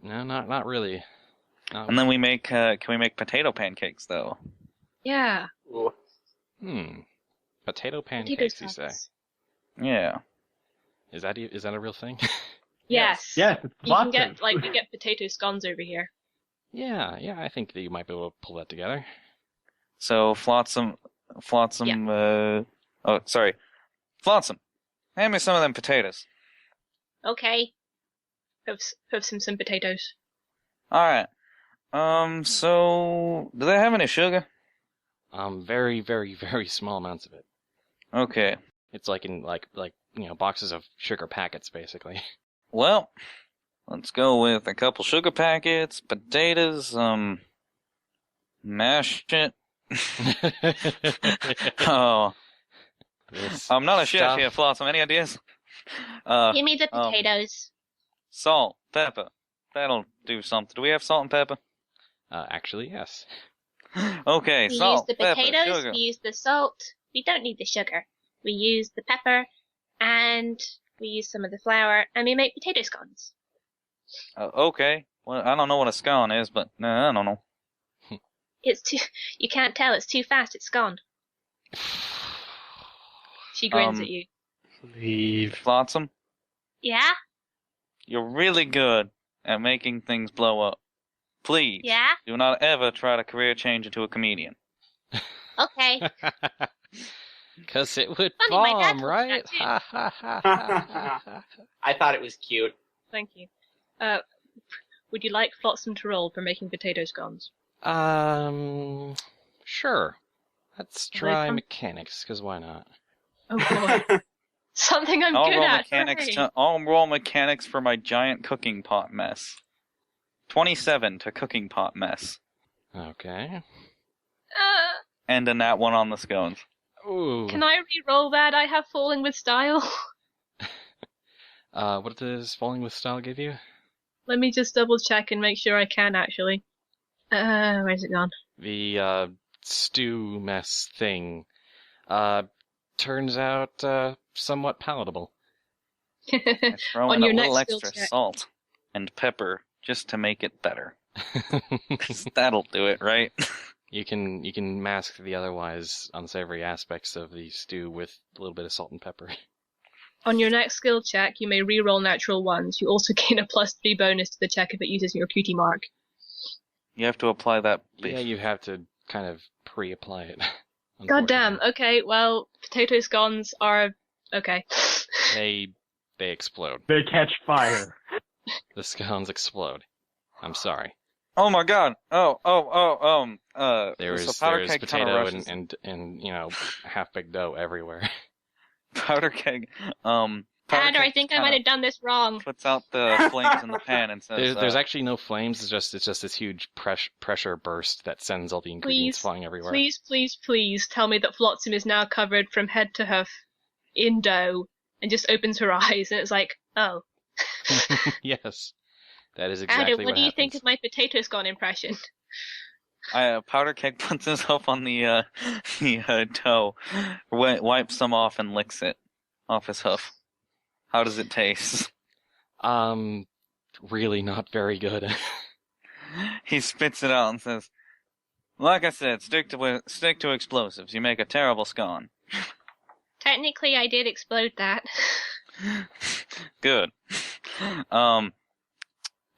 No, not really. And then can we make potato pancakes though? Yeah. Ooh. Potato Potato pancakes, you say? sauce. Yeah. Is that a real thing? Yes. Yes, it's You can lots get, of. we get potato scones over here. Yeah, I think that you might be able to pull that together. So Flotsam, Flotsam, hand me some of them potatoes. Okay. Have some potatoes. Alright. So, do they have any sugar? Very, very, very small amounts of it. Okay. It's like in boxes of sugar packets, basically. Well, let's go with a couple sugar packets, potatoes, mash it. Oh. I'm not a chef here, Flotsam. Any ideas? Give me the potatoes. Salt, pepper. That'll do something. Do we have salt and pepper? Actually, yes. Okay, We salt, use the pepper, potatoes, sugar. we use the salt. We don't need the sugar. We use the pepper, and we use some of the flour, and we make potato scones. Okay. Well, I don't know what a scone is, but I don't know. It's too. You can't tell. It's too fast. It's gone. She grins at you. Leave. Flotsam, Yeah. you're really good at making things blow up. Please, Yeah. do not ever try to career change into a comedian. Okay. Because it would Funny, my dad bomb, told me right? that I thought it was cute. Thank you. Would you like Flotsam to roll for making potato scones? Sure. Let's try Welcome. mechanics, because why not? Oh boy. Something I'm I'll good roll at. mechanics. Hooray. I'll roll mechanics for my giant cooking pot mess. 27 to cooking pot mess, Okay. and a nat 1 on the scones. Ooh. Can I re-roll that? I have falling with style. What does falling with style give you? Let me just double check and make sure I can actually. Where's it gone? The stew mess thing turns out somewhat palatable. I throw On in a your little next skill extra check. salt and pepper just to make it better. 'Cause that'll do it, right? You can mask the otherwise unsavory aspects of the stew with a little bit of salt and pepper. On your next skill check, you may re-roll natural ones. You also gain a +3 bonus to the check if it uses your cutie mark. You have to apply that. Yeah, you have to kind of pre-apply it. God damn. unfortunately. Okay, well, potato scones are okay. They explode. They catch fire. The scones explode. I'm sorry. Oh my god! There's powder keg kinda potato rushes. and half-baked dough everywhere. Powder keg. Dad, I think I might have done this wrong. Puts out the flames in the pan and says, There's actually no flames. It's just this huge pressure burst that sends all the ingredients Please, flying everywhere. Please, please, please tell me that Flotsam is now covered from head to hoof in dough and just opens her eyes and it's like, oh. Yes, that is exactly Adam, what do you think happens. of my potato scone impression? Powder keg puts himself on the dough, wipes some off and licks it off his hoof. How does it taste? Really not very good. He spits it out and says, "Like I said, stick to explosives. You make a terrible scone." Technically, I did explode that. Good.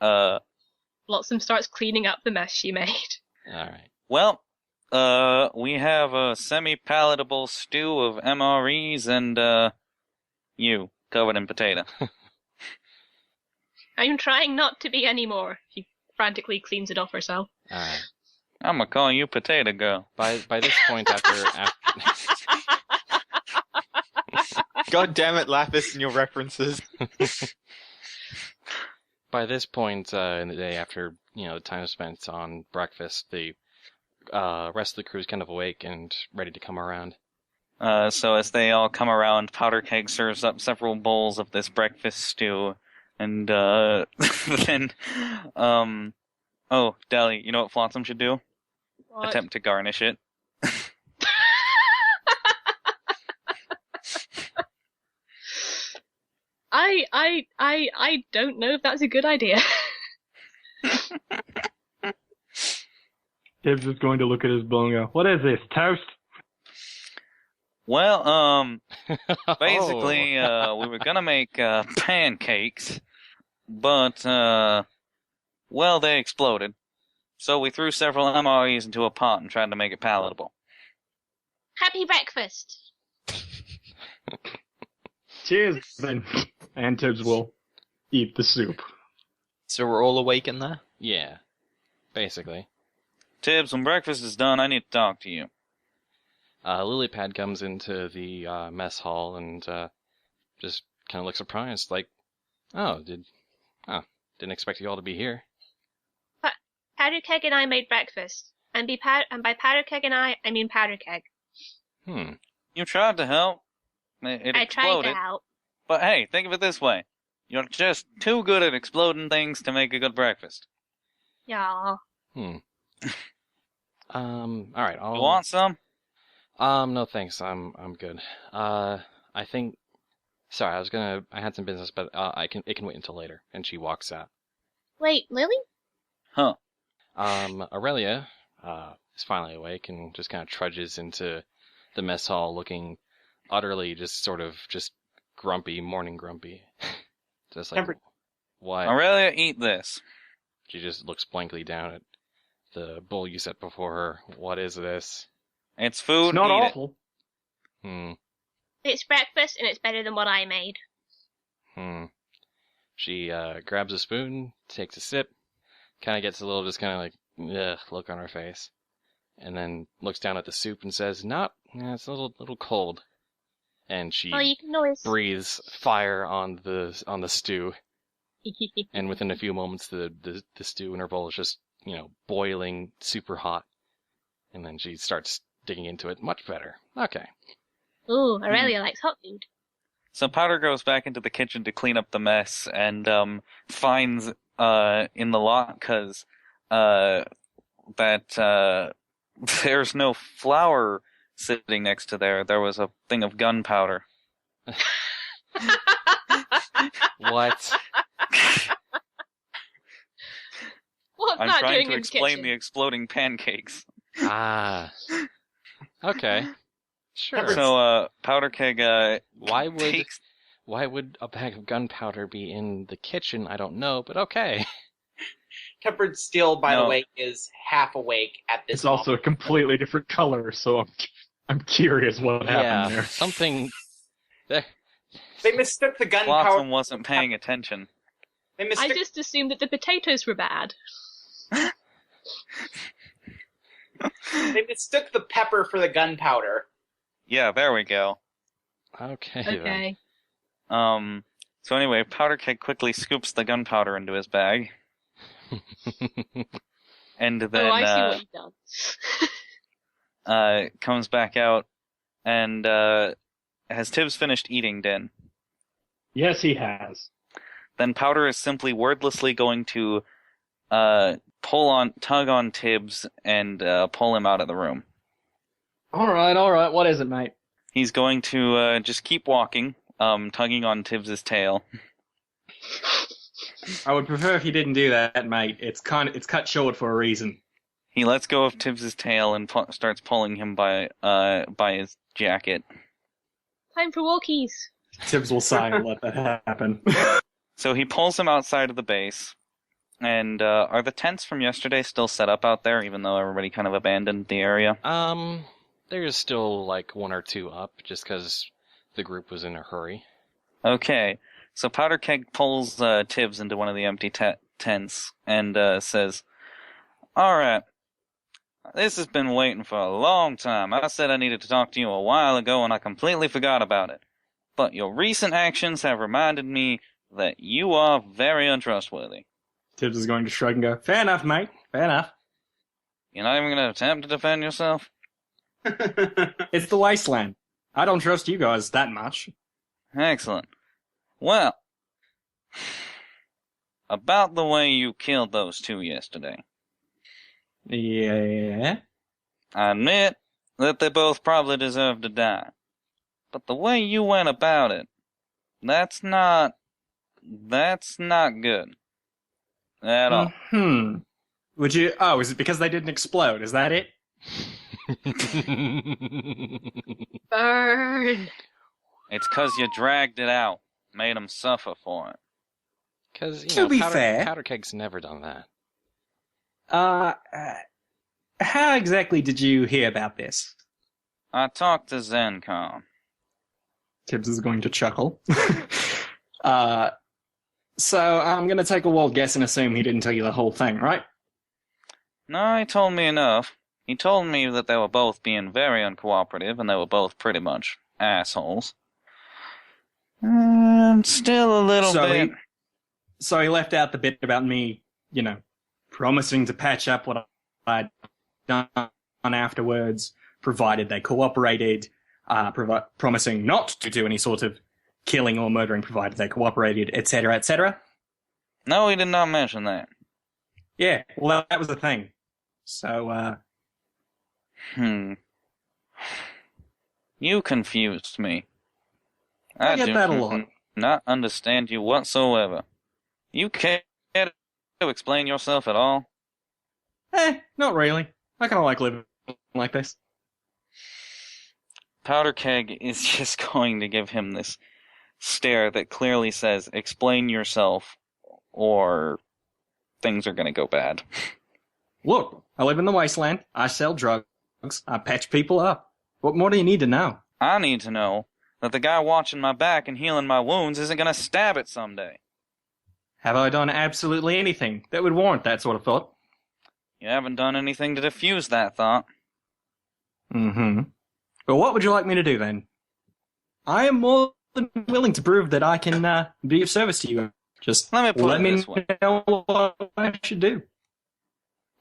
Flotsam starts cleaning up the mess she made. Alright. Well, we have a semi-palatable stew of MREs and, you, covered in potato. I'm trying not to be anymore. She frantically cleans it off herself. Alright. I'm gonna call you Potato Girl. By this point, after God damn it, Lapis and your references. by this point in the day, after the time spent on breakfast, the rest of the crew is kind of awake and ready to come around. So as they all come around, Powder Keg serves up several bowls of this breakfast stew, and then, oh, Dally, you know what Flotsam should do? What? Attempt to garnish it. I don't know if that's a good idea. Tibbs is going to look at his bowl and go, "What is this, toast?" Well, basically, we were gonna make pancakes, but well, they exploded. So we threw several MREs into a pot and tried to make it palatable. Happy breakfast. Cheers, then. And Tibbs will eat the soup. So we're all awake in there? Yeah, basically. Tibbs, when breakfast is done, I need to talk to you. Lilypad comes into the mess hall and just kind of looks surprised, like, didn't expect you all to be here. Powder Keg and I made breakfast. And by Powder Keg and I mean Powder Keg. You tried to help. It I exploded. tried to help. But hey, think of it this way. You're just too good at exploding things to make a good breakfast. Y'all. Alright, You want some? No thanks, I'm good. I think, sorry, I had some business, but it can wait until later. And she walks out. Wait, Lily? Huh. Aurelia, is finally awake and just kind of trudges into the mess hall looking utterly just grumpy, morning grumpy. Just like, what? Aurelia, eat this. She just looks blankly down at the bowl you set before her. What is this? It's food, It's not eat awful. It's breakfast and it's better than what I made. She grabs a spoon, takes a sip, kind of gets a little just kind of like, ugh, look on her face. And then looks down at the soup and says, it's a little cold. And she you can always breathes fire on the stew. And within a few moments, the stew in her bowl is just, boiling, super hot. And then she starts digging into it. Much better. Okay. Ooh, Aurelia likes hot food. So Powder goes back into the kitchen to clean up the mess and finds in the lockers that there's no flour sitting next to there. There was a thing of gunpowder. What? What's I'm that trying doing to in explain the the exploding pancakes. Okay. Sure. So Powder Keg why would a bag of gunpowder be in the kitchen? I don't know, but okay. Tempered Steel, by the way, is half awake at this It's also a completely different color, so I'm curious what happened there. Something. They mistook the gunpowder. Watson wasn't paying attention. I just assumed that the potatoes were bad. They mistook the pepper for the gunpowder. Yeah, there we go. Okay. Okay. So anyway, Powder Keg quickly scoops the gunpowder into his bag. And then I see what you've done. comes back out and has Tibbs finished eating Din? Yes, he has. Then Powder is simply wordlessly going to tug on Tibbs and pull him out of the room. All right. What is it, mate? He's going to just keep walking, tugging on Tibbs's tail. I would prefer if you didn't do that, mate. It's cut short for a reason. He lets go of Tibbs's tail and starts pulling him by his jacket. Time for walkies. Tibbs will sigh and let that happen. So he pulls him outside of the base. And are the tents from yesterday still set up out there, even though everybody kind of abandoned the area? There's still like one or two up, just because the group was in a hurry. Okay, so Powder Keg pulls Tibbs into one of the empty tents and says, "Alright, this has been waiting for a long time. I said I needed to talk to you a while ago and I completely forgot about it. But your recent actions have reminded me that you are very untrustworthy." Tibbs is going to shrug and go, "Fair enough, mate. Fair enough." You're not even going to attempt to defend yourself? It's the wasteland. I don't trust you guys that much. Excellent. Well, about the way you killed those two yesterday. Yeah? I admit that they both probably deserve to die. But the way you went about it, that's not good. At all. Would you? Oh, is it because they didn't explode? Is that it? Burn. It's 'cause you dragged it out. Made him suffer for it. Because, To be fair- Powder Keg's never done that. How exactly did you hear about this? I talked to ZenCon. Tibbs is going to chuckle. So I'm going to take a wild guess and assume he didn't tell you the whole thing, right? No, he told me enough. He told me that they were both being very uncooperative and they were both pretty much assholes. Still a little bit. So he left out the bit about me, promising to patch up what I'd done afterwards, provided they cooperated, promising not to do any sort of killing or murdering, provided they cooperated, etc., etc. No, he did not mention that. Yeah, well, that was the thing. So, You confused me. I get do that a lot. not understand you whatsoever. You care to explain yourself at all? Not really. I kind of like living like this. Powder Keg is just going to give him this stare that clearly says, explain yourself, or things are going to go bad. Look, I live in the wasteland. I sell drugs. I patch people up. What more do you need to know? I need to know that the guy watching my back and healing my wounds isn't going to stab it someday. Have I done absolutely anything that would warrant that sort of thought? You haven't done anything to diffuse that thought. Mm-hmm. Well, what would you like me to do, then? I am more than willing to prove that I can be of service to you. Just Let me put it this way. know what I should do.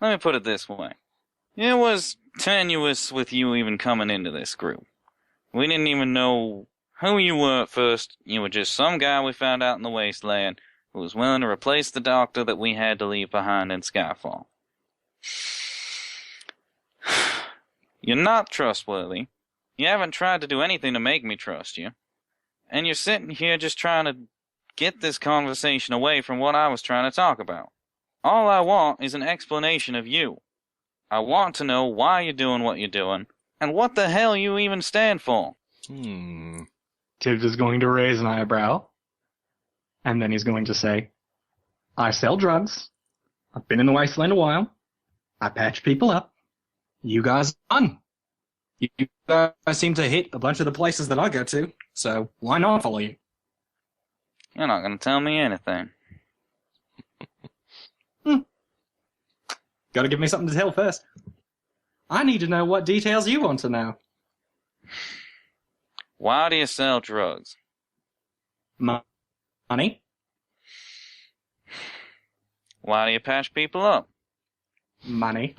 Let me put it this way. It was tenuous with you even coming into this group. We didn't even know who you were at first. You were just some guy we found out in the wasteland who was willing to replace the doctor that we had to leave behind in Skyfall. You're not trustworthy. You haven't tried to do anything to make me trust you. And you're sitting here just trying to get this conversation away from what I was trying to talk about. All I want is an explanation of you. I want to know why you're doing what you're doing, and what the hell you even stand for. Tibbs is going to raise an eyebrow, and then he's going to say, I sell drugs. I've been in the wasteland a while. I patch people up. You guys are fun. You guys seem to hit a bunch of the places that I go to, so why not follow you? You're not going to tell me anything. Gotta give me something to tell first. I need to know what details you want to know. Why do you sell drugs? Money? Why do you patch people up? Money.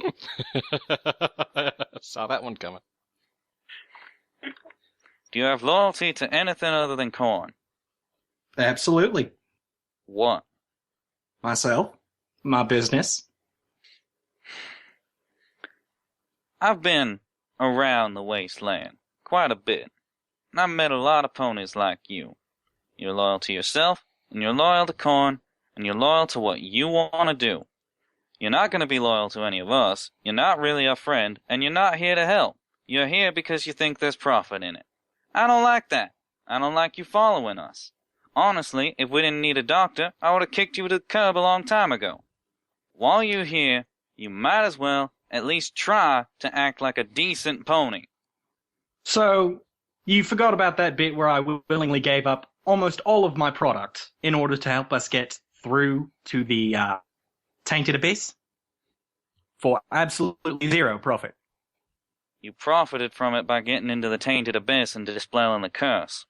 Saw that one coming. Do you have loyalty to anything other than corn? Absolutely. What? Myself. My business. I've been around the wasteland quite a bit, and I've met a lot of ponies like you. You're loyal to yourself, and you're loyal to corn, and you're loyal to what you want to do. You're not going to be loyal to any of us, you're not really our friend, and you're not here to help. You're here because you think there's profit in it. I don't like that. I don't like you following us. Honestly, if we didn't need a doctor, I would have kicked you to the curb a long time ago. While you're here, you might as well at least try to act like a decent pony. So, you forgot about that bit where I willingly gave up almost all of my product in order to help us get through to the Tainted Abyss? For absolutely zero profit. You profited from it by getting into the Tainted Abyss and dispelling the curse.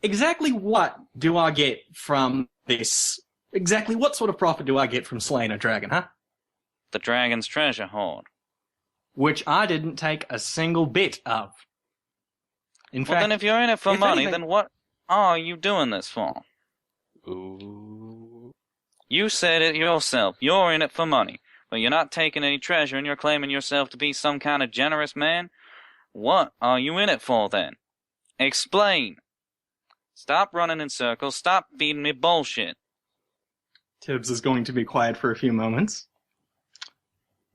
Exactly what do I get from this? Exactly what sort of profit do I get from slaying a dragon, huh? The dragon's treasure hoard. Which I didn't take a single bit of. In fact, then if you're in it for if money, anything- then what are you doing this for? Ooh. You said it yourself. You're in it for money. But you're not taking any treasure and you're claiming yourself to be some kind of generous man? What are you in it for, then? Explain. Stop running in circles. Stop feeding me bullshit. Tibbs is going to be quiet for a few moments.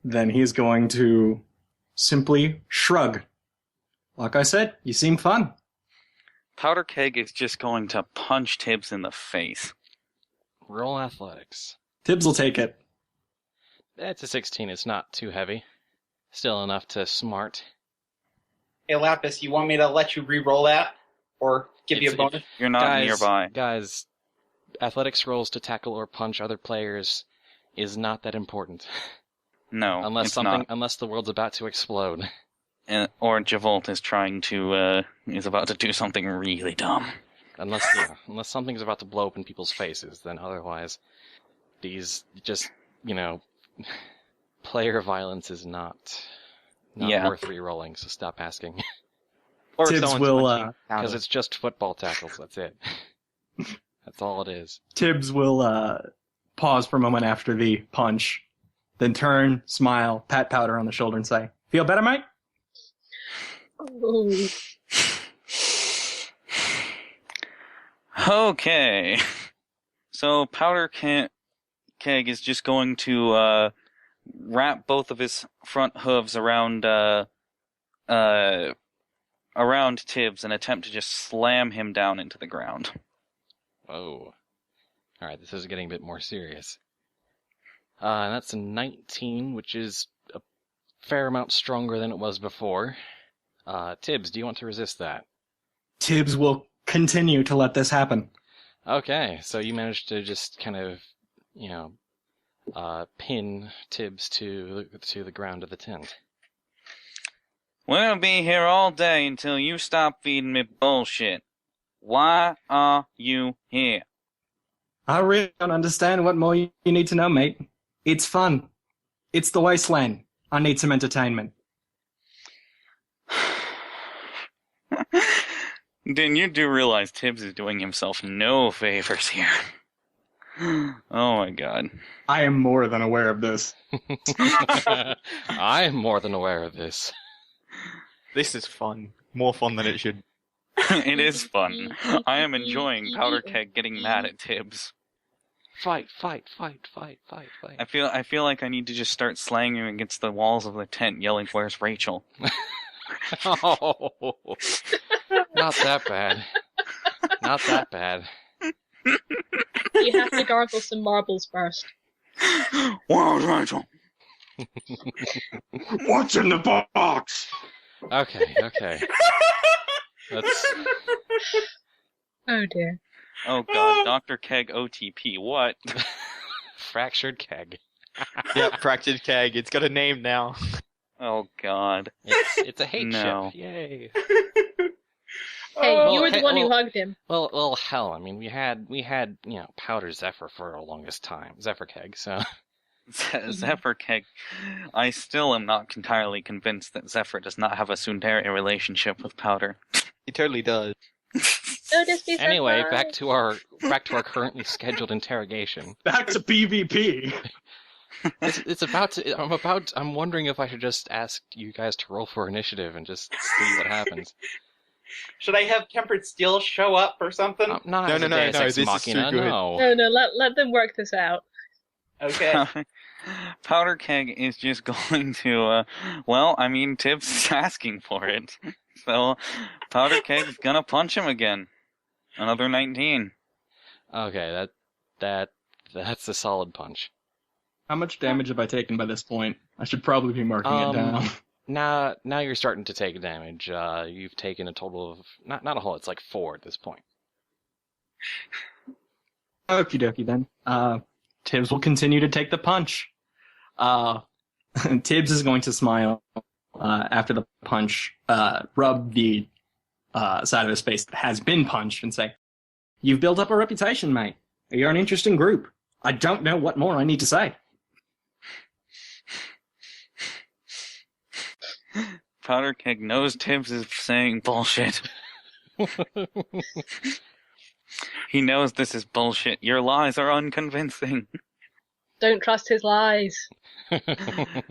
then he's going to simply shrug. Like I said, you seem fun. Powder Keg is just going to punch Tibbs in the face. Roll athletics. Tibbs will take it. It's a 16. It's not too heavy. Still enough to smart. Hey, Lapis, you want me to let you re-roll that? Or give you a bonus? You're not nearby. Guys, athletics rolls to tackle or punch other players is not that important. No, unless the world's about to explode. Or Javolt is is about to do something really dumb. Unless something's about to blow up in people's faces, then otherwise, these just, player violence is not worth re-rolling, so stop asking. Or Tibbs will, because it's just football tackles, that's it. That's all it is. Tibbs will pause for a moment after the punch, then turn, smile, pat Powder on the shoulder and say, "Feel better, mate?" Ooh. Okay. So Powder Keg is just going to wrap both of his front hooves around Tibbs and attempt to just slam him down into the ground. Oh. Alright, this is getting a bit more serious. That's a 19, which is a fair amount stronger than it was before. Tibbs, do you want to resist that? Tibbs will continue to let this happen. Okay, so you managed to just kind of, pin Tibbs to the ground of the tent. We'll be here all day until you stop feeding me bullshit. Why are you here? I really don't understand what more you need to know, mate. It's fun. It's the wasteland. I need some entertainment. Then you do realize Tibbs is doing himself no favors here. Oh my god. I am more than aware of this. I'm more than aware of this. This is fun. More fun than it should. It is fun. I am enjoying Powder Keg getting mad at Tibbs. Fight. I feel like I need to just start slanging him against the walls of the tent, yelling, "Where's Rachel?" Oh, not that bad. Not that bad. You have to gargle some marbles first. Where's Rachel? What's in the box? Okay. That's... Oh dear. Oh god, Dr. Keg OTP, what? Fractured keg. Yep, fractured keg. It's got a name now. Oh god. It's a hate No. ship. Yay. Hey, you were the one who hugged him. Well, hell, I mean, we had Powder Zephyr for the longest time. Zephyr keg, so... Zephyr Keg. I still am not entirely convinced that Zephyr does not have a tsundere relationship with Powder. He totally does. Oh, just be Anyway, surprised. back to our currently scheduled interrogation. Back to PvP. I'm wondering if I should just ask you guys to roll for initiative and just see what happens. Should I have Tempered Steel show up or something? Not No, as a no, Deus no, Ex this is Machina, too good. no. No, let them work this out. Okay. Powder Keg is just going to, Tibbs is asking for it. So, Powder Keg is gonna punch him again. Another 19. Okay, that's a solid punch. How much damage have I taken by this point? I should probably be marking it down. Now you're starting to take damage. You've taken a total of not a whole. It's like 4 at this point. Okie dokie then. Tibbs will continue to take the punch. Tibbs is going to smile after the punch, rub the side of his face that has been punched and say, "You've built up a reputation, mate. You're an interesting group. I don't know what more I need to say." Powder Keg knows Tibbs is saying bullshit. He knows this is bullshit. Your lies are unconvincing. Don't trust his lies.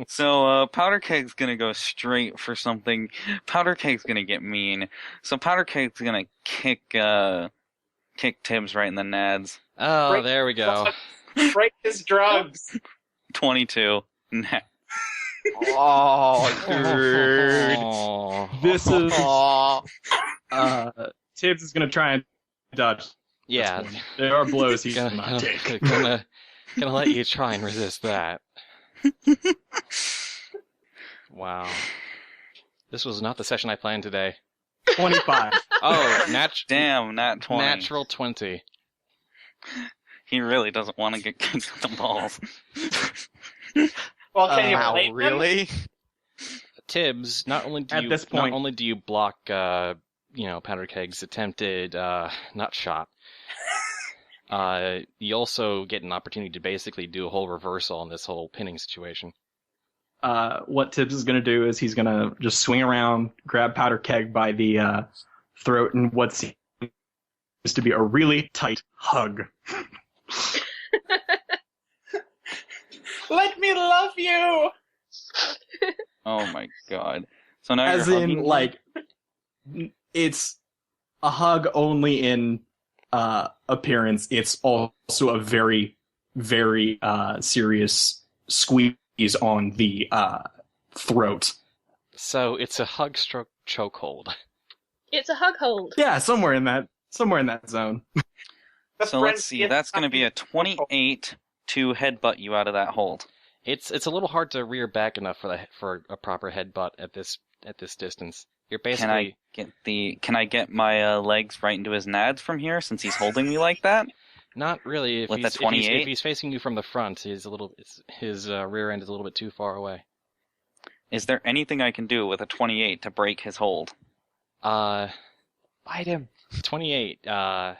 So, Powder Keg's gonna go straight for something. Powder Keg's gonna get mean. So Powder Keg's gonna kick Tibbs right in the nads. Oh, Break there we go. Break his drugs. 22. Nah. Oh, dude. Oh. This is Tibbs is gonna try and dodge. Yeah. this one. There are blows he's Gonna, not take. gonna let you try and resist that. Wow. This was not the session I planned today. 25. Oh, Damn, nat 20. natural 20. He really doesn't want to get kicked in the balls. Well, can you Wow, blame him? really? Tibbs, not only do At you this point- not only do you block Powder Keg's attempted nut shot, you also get an opportunity to basically do a whole reversal on this whole pinning situation. What Tibbs is going to do is he's going to just swing around, grab Powder Keg by the throat, and what seems to be a really tight hug. Let me love you! Oh my god. So now As you're in, hugging like, it's a hug only in appearance. It's also a very, very serious squeeze on the throat. So it's a hug stroke chokehold. It's a hug hold. Yeah, somewhere in that zone. So let's see, that's going to be a 28 to headbutt you out of that hold. It's a little hard to rear back enough for a proper headbutt at this distance. You're basically Can I get my legs right into his nads from here since he's holding me like that? not really. If With he's, the 28? if he's facing you from the front, his rear end is a little bit too far away. Is there anything I can do with a 28 to break his hold? Bite him. 28. Yeah,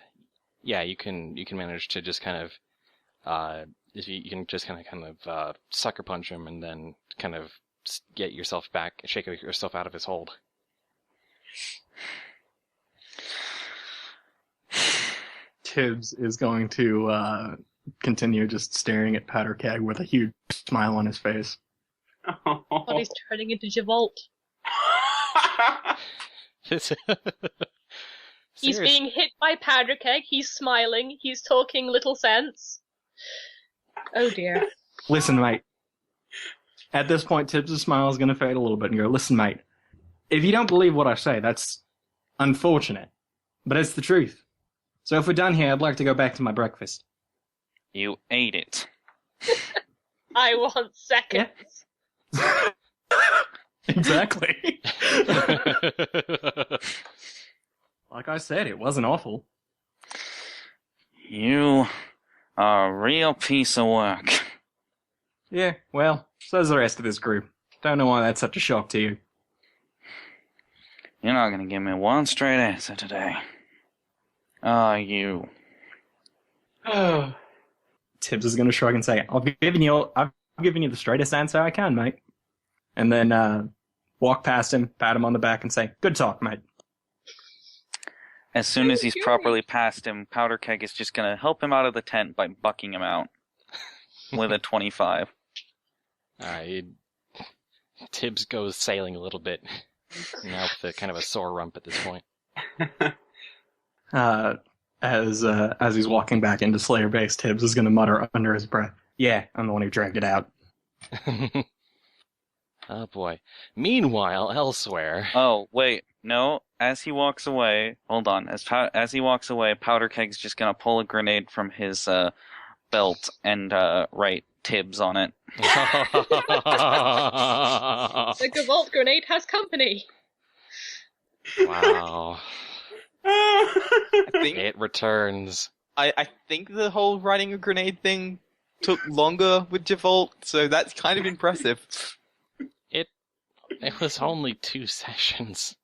you can manage to just kind of if you can just kind of sucker punch him and then kind of get yourself back, shake yourself out of his hold. Tibbs is going to continue just staring at Powder Keg with a huge smile on his face. Oh. God, he's turning into Javolt. He's Serious- being hit by Powder Keg, he's smiling, he's talking little sense. Oh dear. Listen, mate. At this point, Tibbs' smile is going to fade a little bit and go, listen, mate. If you don't believe what I say, that's unfortunate. But it's the truth. So if we're done here, I'd like to go back to my breakfast. You ate it. I want seconds. Exactly. Like I said, it wasn't awful. You are a real piece of work. Yeah, well, so's the rest of this group. Don't know why that's such a shock to you. You're not going to give me one straight answer today. Ah, you. Tibbs is going to shrug and say, I've given you the straightest answer I can, mate. And then walk past him, pat him on the back, and say, good talk, mate. As soon as he's Fury. properly past him, Powder Keg is just going to help him out of the tent by bucking him out with a 25. Alright, Tibbs goes sailing a little bit. Now with a kind of a sore rump at this point. As he's walking back into Slayer Base, Tibbs is going to mutter under his breath, yeah, I'm the one who dragged it out. Oh boy. Meanwhile, elsewhere. Oh, wait, no. As he walks away, hold on. As he walks away, Powder Keg's just going to pull a grenade from his belt and write Tibbs on it. The Gavolt grenade has company. Wow. I think It returns. I think the whole writing a grenade thing took longer with Javolt, so that's kind of impressive. It was only 2 sessions.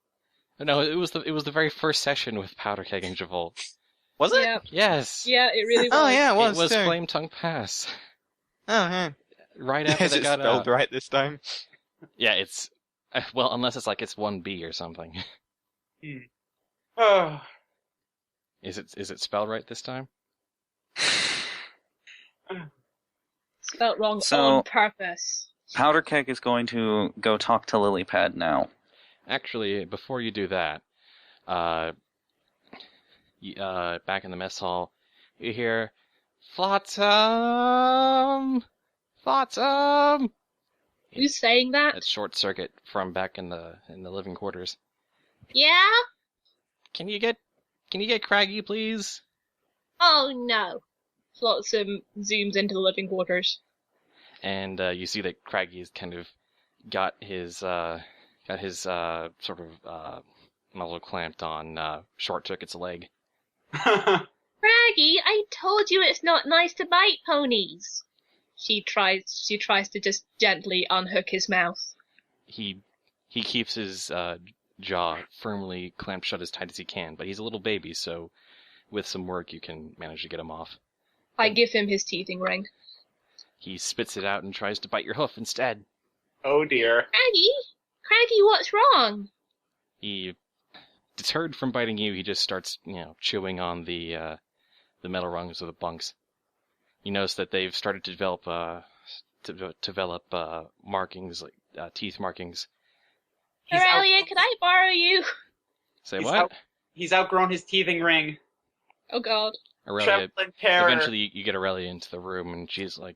No, it was the very first session with Powder Keg and Javolt. Was it? Yeah, Yes. yeah, it really was. Oh yeah, it was. too. Flame Tongue Pass. Oh yeah. Right after Is they it got spelled out. right this time? Yeah, it's well, unless it's 1B or something. Oh. Is it spelled right this time? Spelt wrong So- on purpose. Powder Keg is going to go talk to Lilypad now. Actually, before you do that, back in the mess hall, you hear, Flotsam! Flotsam! Who's saying that? That's Short Circuit from back in the living quarters. Yeah? Can you get Craggy, please? Oh no. Flotsam zooms into the living quarters. And you see that Craggy's kind of got his sort of muzzle clamped on Short Circuit's leg. Craggy, I told you it's not nice to bite ponies. She tries to just gently unhook his mouth. He keeps his jaw firmly clamped shut as tight as he can, but he's a little baby, so with some work you can manage to get him off. I give him his teething ring. He spits it out and tries to bite your hoof instead. Oh dear. Craggy, what's wrong? He, deterred from biting you, he just starts, chewing on the metal rungs of the bunks. You notice that they've started to develop markings, like teeth markings. Aurelia, could I borrow you? Say what? He's outgrown his teething ring. Oh god. Aurelia, Trembling terror. eventually you get Aurelia into the room, and she's like,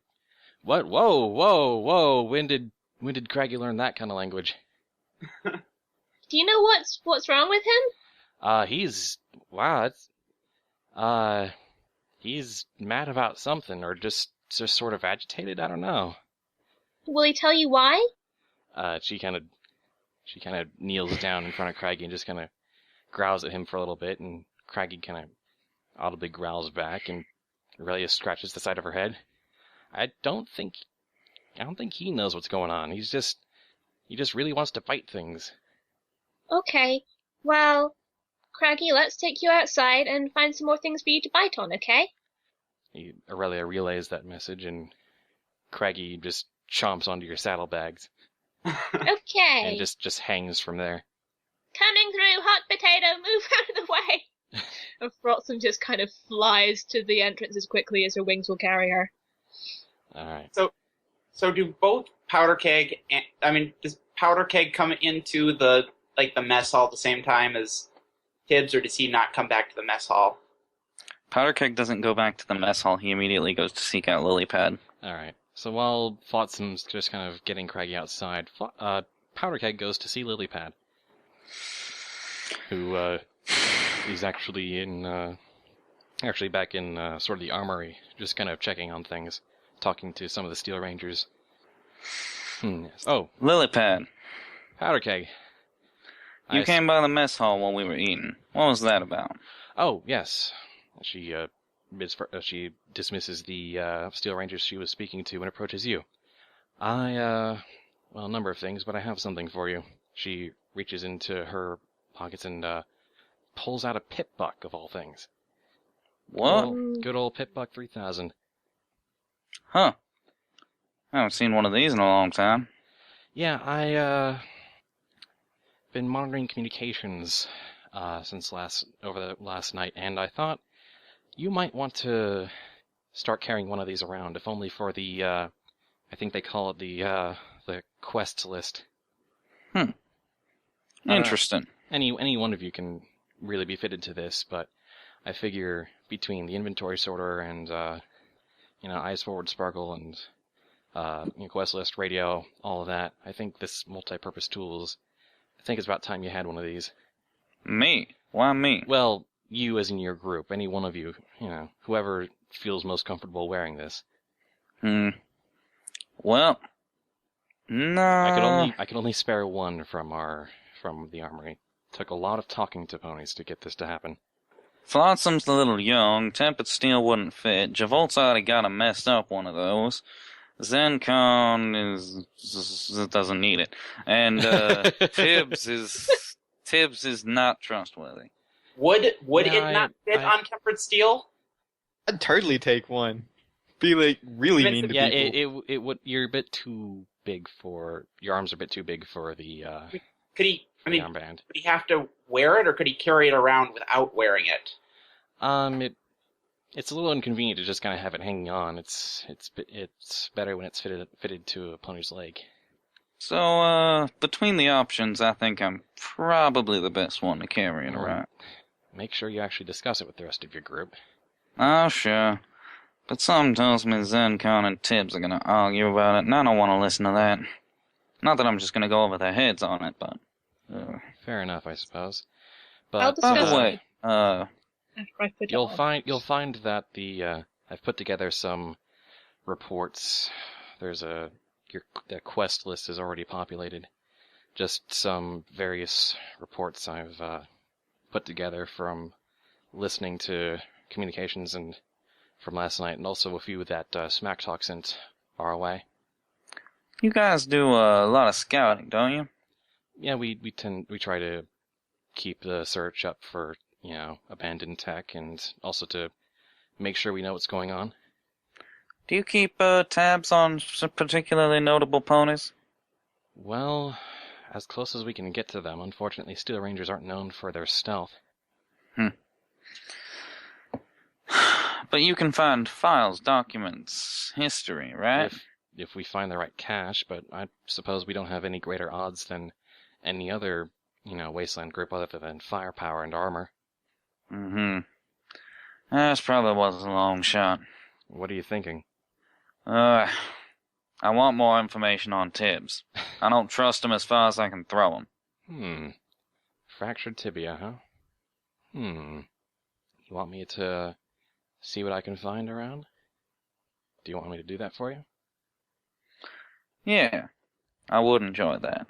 "What? Whoa! When did Craggy learn that kind of language?" Do you know what's wrong with him? He's mad about something, or just sort of agitated. I don't know. Will he tell you why? She kind of kneels down in front of Craggy and just kind of growls at him for a little bit, and Craggy kind of audibly growls back, and Aurelia scratches the side of her head. I don't think he knows what's going on. He just really wants to fight things. Okay. Well, Craggy, let's take you outside and find some more things for you to bite on, okay? Aurelia relays that message, and Craggy just chomps onto your saddlebags. Okay. And just hangs from there. Coming through, hot potato, move out of the way. And Flotsam just kind of flies to the entrance as quickly as her wings will carry her. Alright. So do both Powder Keg does Powder Keg come into the mess hall at the same time as Tibbs, or does he not come back to the mess hall? Powder Keg doesn't go back to the mess hall. He immediately goes to seek out Lilypad. Alright. So while Flotsam's just kind of getting Craggy outside, Powder Keg goes to see Lilypad, who is actually back in sort of the armory, just kind of checking on things, talking to some of the Steel Rangers. Yes. Oh, Lilypad, Powder Keg. you came by the mess hall while we were eating. What was that about? Oh, yes. She dismisses the Steel Rangers she was speaking to and approaches you. A number of things, but I have something for you. She reaches into her pockets and pulls out a pit buck, of all things. What? Good old pit buck 3000. Huh. I haven't seen one of these in a long time. Yeah, I been monitoring communications since over the last night, and I thought you might want to start carrying one of these around, if only for the I think they call it the quest list. Interesting. Any one of you can really be fitted to this, but I figure between the inventory sorter and Eyes Forward Sparkle and quest list, radio, all of that, I think this multi-purpose tools, I think it's about time you had one of these. Me? Why me? Well, you as in your group, any one of you, whoever feels most comfortable wearing this. Well, no. I could only spare one from the armory. Took a lot of talking to ponies to get this to happen. Flotsam's a little young. Tempered steel wouldn't fit. Javolt's already got a messed up one of those. Zencon doesn't need it. And Tibbs is not trustworthy. Would it not fit on tempered steel? I'd totally take one. Be really mean to people. Yeah, it would. You're a bit too big for your arms. Are a bit too big for the. Could he? Armband. Would he have to wear it, or could he carry it around without wearing it? It's a little inconvenient to just kind of have it hanging on. It's better when it's fitted to a pony's leg. So, between the options, I think I'm probably the best one to carry it around. Make sure you actually discuss it with the rest of your group. Oh, sure. But something tells me Zencon and Tibbs are gonna argue about it, and I don't want to listen to that. Not that I'm just going to go over their heads on it, but... Fair enough, I suppose. I'll But discuss By the way, after I put it you'll on. find that I've put together some reports. The quest list is already populated. Just some various reports I've put together from listening to communications and from last night, and also a few that Smack Talk sent our way. you guys do a lot of scouting, don't you? Yeah, we try to keep the search up for, abandoned tech, and also to make sure we know what's going on. Do you keep tabs on some particularly notable ponies? Well, as close as we can get to them. Unfortunately, Steel Rangers aren't known for their stealth. But you can find files, documents, history, right? If we find the right cache, but I suppose we don't have any greater odds than any other, wasteland group other than firepower and armor. That probably was a long shot. What are you thinking? I want more information on Tibbs. I don't trust him as far as I can throw him. Fractured tibia, huh? You want me to see what I can find around? Do you want me to do that for you? Yeah, I would enjoy that.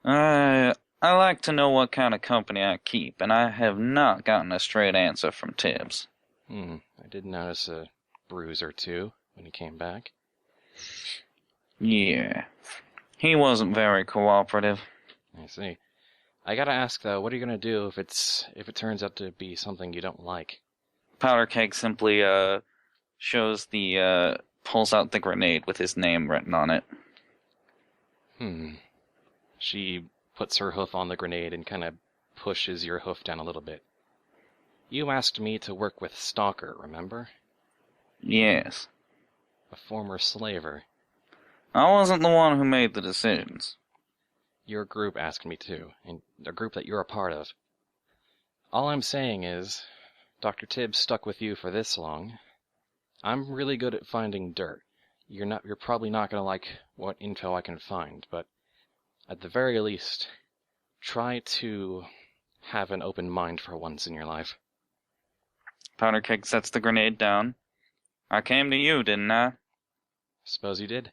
I like to know what kind of company I keep, and I have not gotten a straight answer from Tibbs. I did notice a bruise or two when he came back. Yeah, he wasn't very cooperative. I see. I gotta ask though, what are you gonna do if it turns out to be something you don't like? Powder Keg simply pulls out the grenade with his name written on it. She puts her hoof on the grenade and kind of pushes your hoof down a little bit. You asked me to work with Stalker, remember? Yes. A former slaver. I wasn't the one who made the decisions. Your group asked me to, and a group that you're a part of. All I'm saying is, Dr. Tibbs stuck with you for this long. I'm really good at finding dirt. You're probably not going to like what info I can find, but at the very least, try to have an open mind for once in your life. Powder Keg sets the grenade down. I came to you, didn't I? Suppose you did.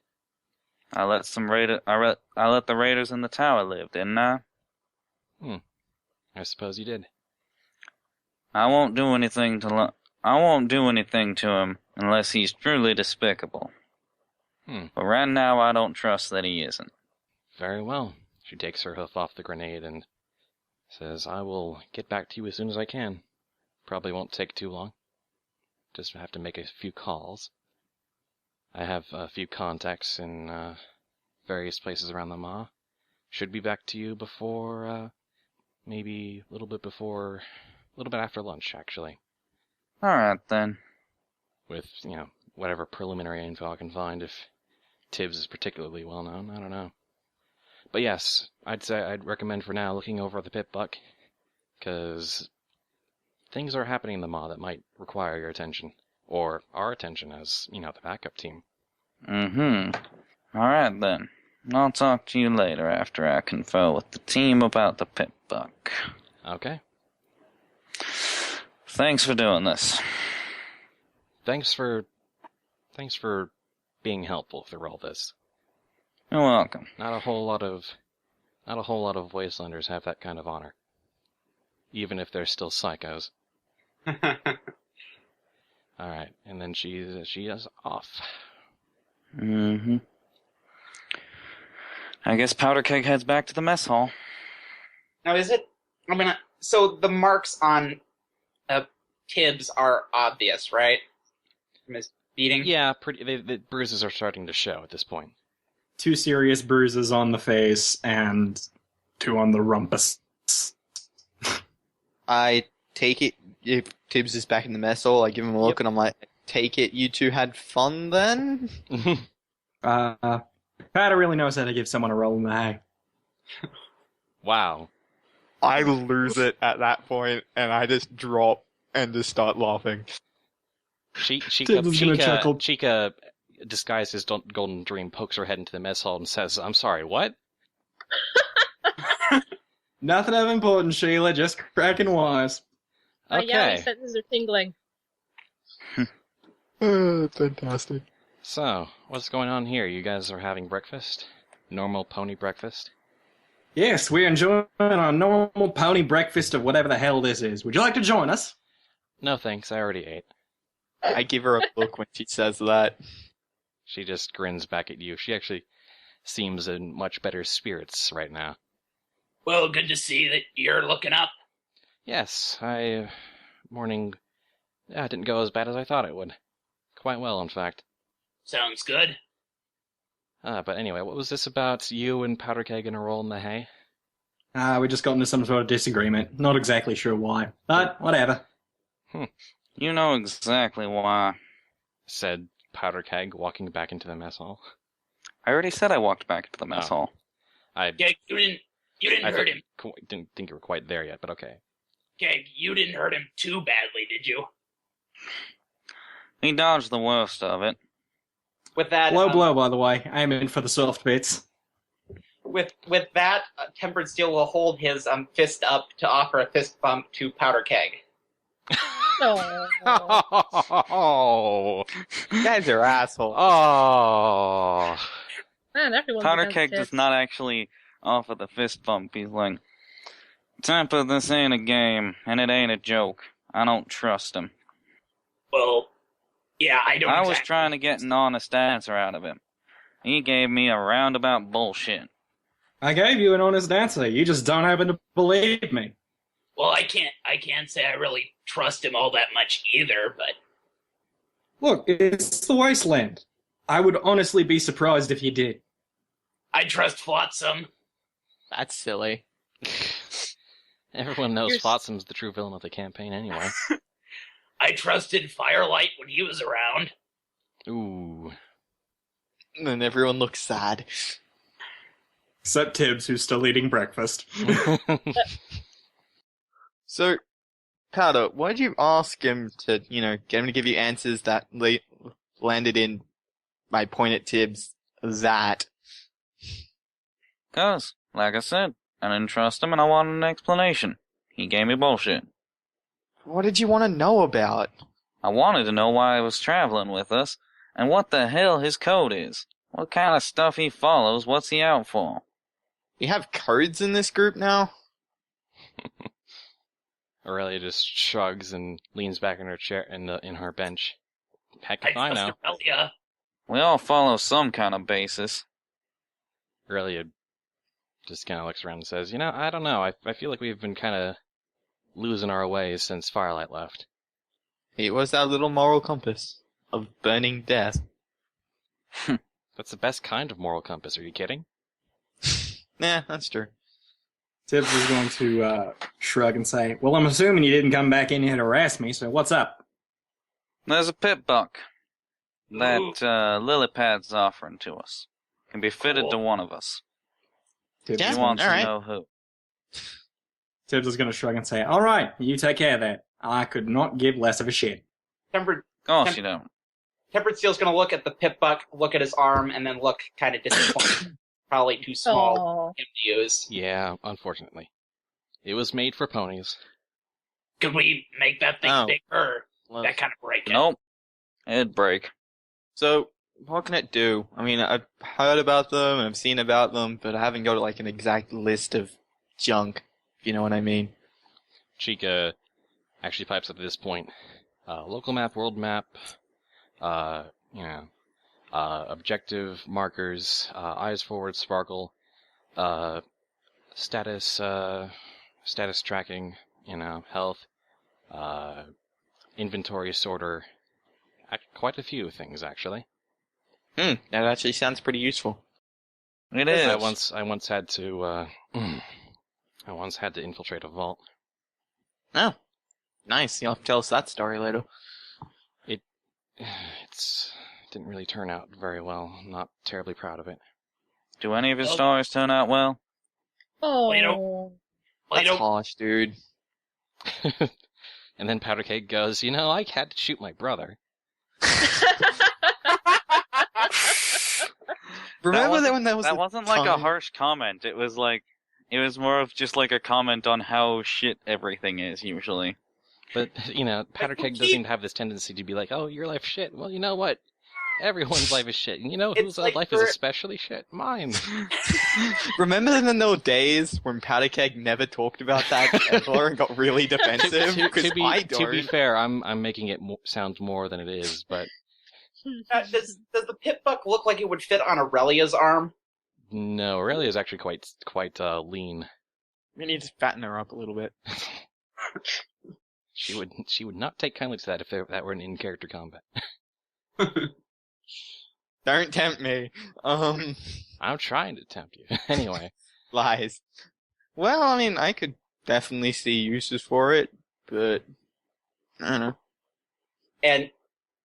I let the raiders in the tower live, didn't I? I suppose you did. I won't do anything to him unless he's truly despicable. But right now, I don't trust that he isn't. Very well. She takes her hoof off the grenade and says, I will get back to you as soon as I can. Probably won't take too long. Just have to make a few calls. I have a few contacts in various places around the Maw. Should be back to you before, maybe a little bit after lunch, actually. Alright, then. With, whatever preliminary info I can find, if Tibbs is particularly well known, I don't know. But yes, I'd recommend for now looking over the pit buck, because things are happening in the Maw that might require your attention. Or our attention as, the backup team. Alright then. I'll talk to you later after I confer with the team about the pit buck. Okay. Thanks for doing this. Thanks for being helpful through all this. You're welcome. Not a whole lot of Wastelanders have that kind of honor. Even if they're still psychos. Alright, and then she is off. I guess Powder Keg heads back to the mess hall. Now, so the marks on Tibbs are obvious, right? From his beating? Yeah, the bruises are starting to show at this point. 2 serious bruises on the face and 2 on the rumpus. I take it, if Tibbs is back in the mess hall, I give him a look and I'm like, take it you two had fun then? Patter really knows how to give someone a roll in the hay. Wow. I lose it at that point and I just drop and just start laughing. Tibbs is gonna chuckle. Chica disguised as Golden Dream, pokes her head into the mess hall and says, "I'm sorry, what?" Nothing of importance, Sheila. Just cracking wise. My Okay. yaoi senses are tingling. Fantastic. So, what's going on here? You guys are having breakfast? Normal pony breakfast? Yes, we're enjoying our normal pony breakfast of whatever the hell this is. Would you like to join us? No thanks, I already ate. I give her a look when she says that. She just grins back at you. She actually seems in much better spirits right now. Well, good to see that you're looking up. Yes, morning didn't go as bad as I thought it would. Quite well, in fact. Sounds good. But anyway, what was this about you and Powder Keg in a roll in the hay? We just got into some sort of disagreement. Not exactly sure why, but whatever. You know exactly why. Said Powder Keg, walking back into the mess hall. I already said I walked back to the mess hall. Keg, you didn't hurt him. Didn't think you were quite there yet, but okay. Keg, you didn't hurt him too badly, did you? He dodged the worst of it. With that, Low blow, by the way. I am in for the soft bits. with that, Tempered Steel will hold his fist up to offer a fist bump to Powder Keg. Oh, You guys are assholes. oh. Man, everyone's Powder against Keg Tibbs. does not actually offer the fist bump. He's like, Tampa, this ain't a game, and it ain't a joke. I don't trust him. Well, yeah, I don't I was exactly. trying to get an honest answer out of him. He gave me a roundabout bullshit. I gave you an honest answer. You just don't happen to believe me. Well, I can't say I really trust him all that much either, but Look, it's the wasteland. I would honestly be surprised if you did. I trust Flotsam. That's silly. Everyone knows You're Flotsam's the true villain of the campaign anyway. I trusted Firelight when he was around. Ooh. And then everyone looks sad. Except Tibbs, who's still eating breakfast. So, Powder, why did you ask him to, get him to give you answers that landed in my point at Tibbs, that? 'Cause, like I said, I didn't trust him and I wanted an explanation. He gave me bullshit. What did you want to know about? I wanted to know why he was traveling with us, and what the hell his code is. What kind of stuff he follows, what's he out for? You have codes in this group now? Aurelia just shrugs and leans back in her chair in her bench. Heck if I trust know. Aurelia. We all follow some kind of basis. Aurelia just kind of looks around and says, I don't know. I feel like we've been kind of losing our ways since Firelight left. It was our little moral compass of burning death. That's the best kind of moral compass. Are you kidding? Nah, that's true. Tibbs is going to shrug and say, well, I'm assuming you didn't come back in here to harass me, so what's up? There's a pit buck that Ooh. Lilypad's offering to us. Can be fitted to Cool. one of us. Tibbs, Yeah. He wants all right. to know who. Tibbs is going to shrug and say, all right, you take care of that. I could not give less of a shit. Of course you don't. Tempered Steel's going to look at the pit buck, look at his arm, and then look kind of disappointed. Probably too small Aw. for him to use. Yeah, unfortunately. It was made for ponies. Could we make that thing Oh. bigger? Well, That kind of break it. Nope. It'd break. So, what can it do? I mean, I've heard about them and I've seen about them, but I haven't got like an exact list of junk, if you know what I mean. Chica actually pipes up at this point. Local map, world map, objective markers, eyes forward, sparkle, status tracking, health, inventory sorter, quite a few things actually. That actually sounds pretty useful. It is. I once had to infiltrate a vault. Oh, nice. You'll have to tell us that story later. It didn't really turn out very well. I'm not terribly proud of it. Do any of his Well- stories turn out well? Oh. Well, you know- Well, That's harsh, dude. And then Powder Keg goes, I had to shoot my brother. Remember that when there was that a wasn't like a time- harsh comment. It was more of just like a comment on how shit everything is usually. But, Powder Keg doesn't have this tendency to be like, oh, your life's shit. Well, you know what? Everyone's life is shit. And you know whose life is especially shit? Mine. Remember when there were days when Powder Keg never talked about that ever and got really defensive? Because to be fair, I'm making it sound more than it is, but... Does the pit buck look like it would fit on Aurelia's arm? No, Aurelia is actually quite lean. We need to fatten her up a little bit. She would not take kindly to that if that were an in-character combat. Don't tempt me. I'm trying to tempt you. Anyway. Lies. Well, I mean, I could definitely see uses for it, but I don't know. And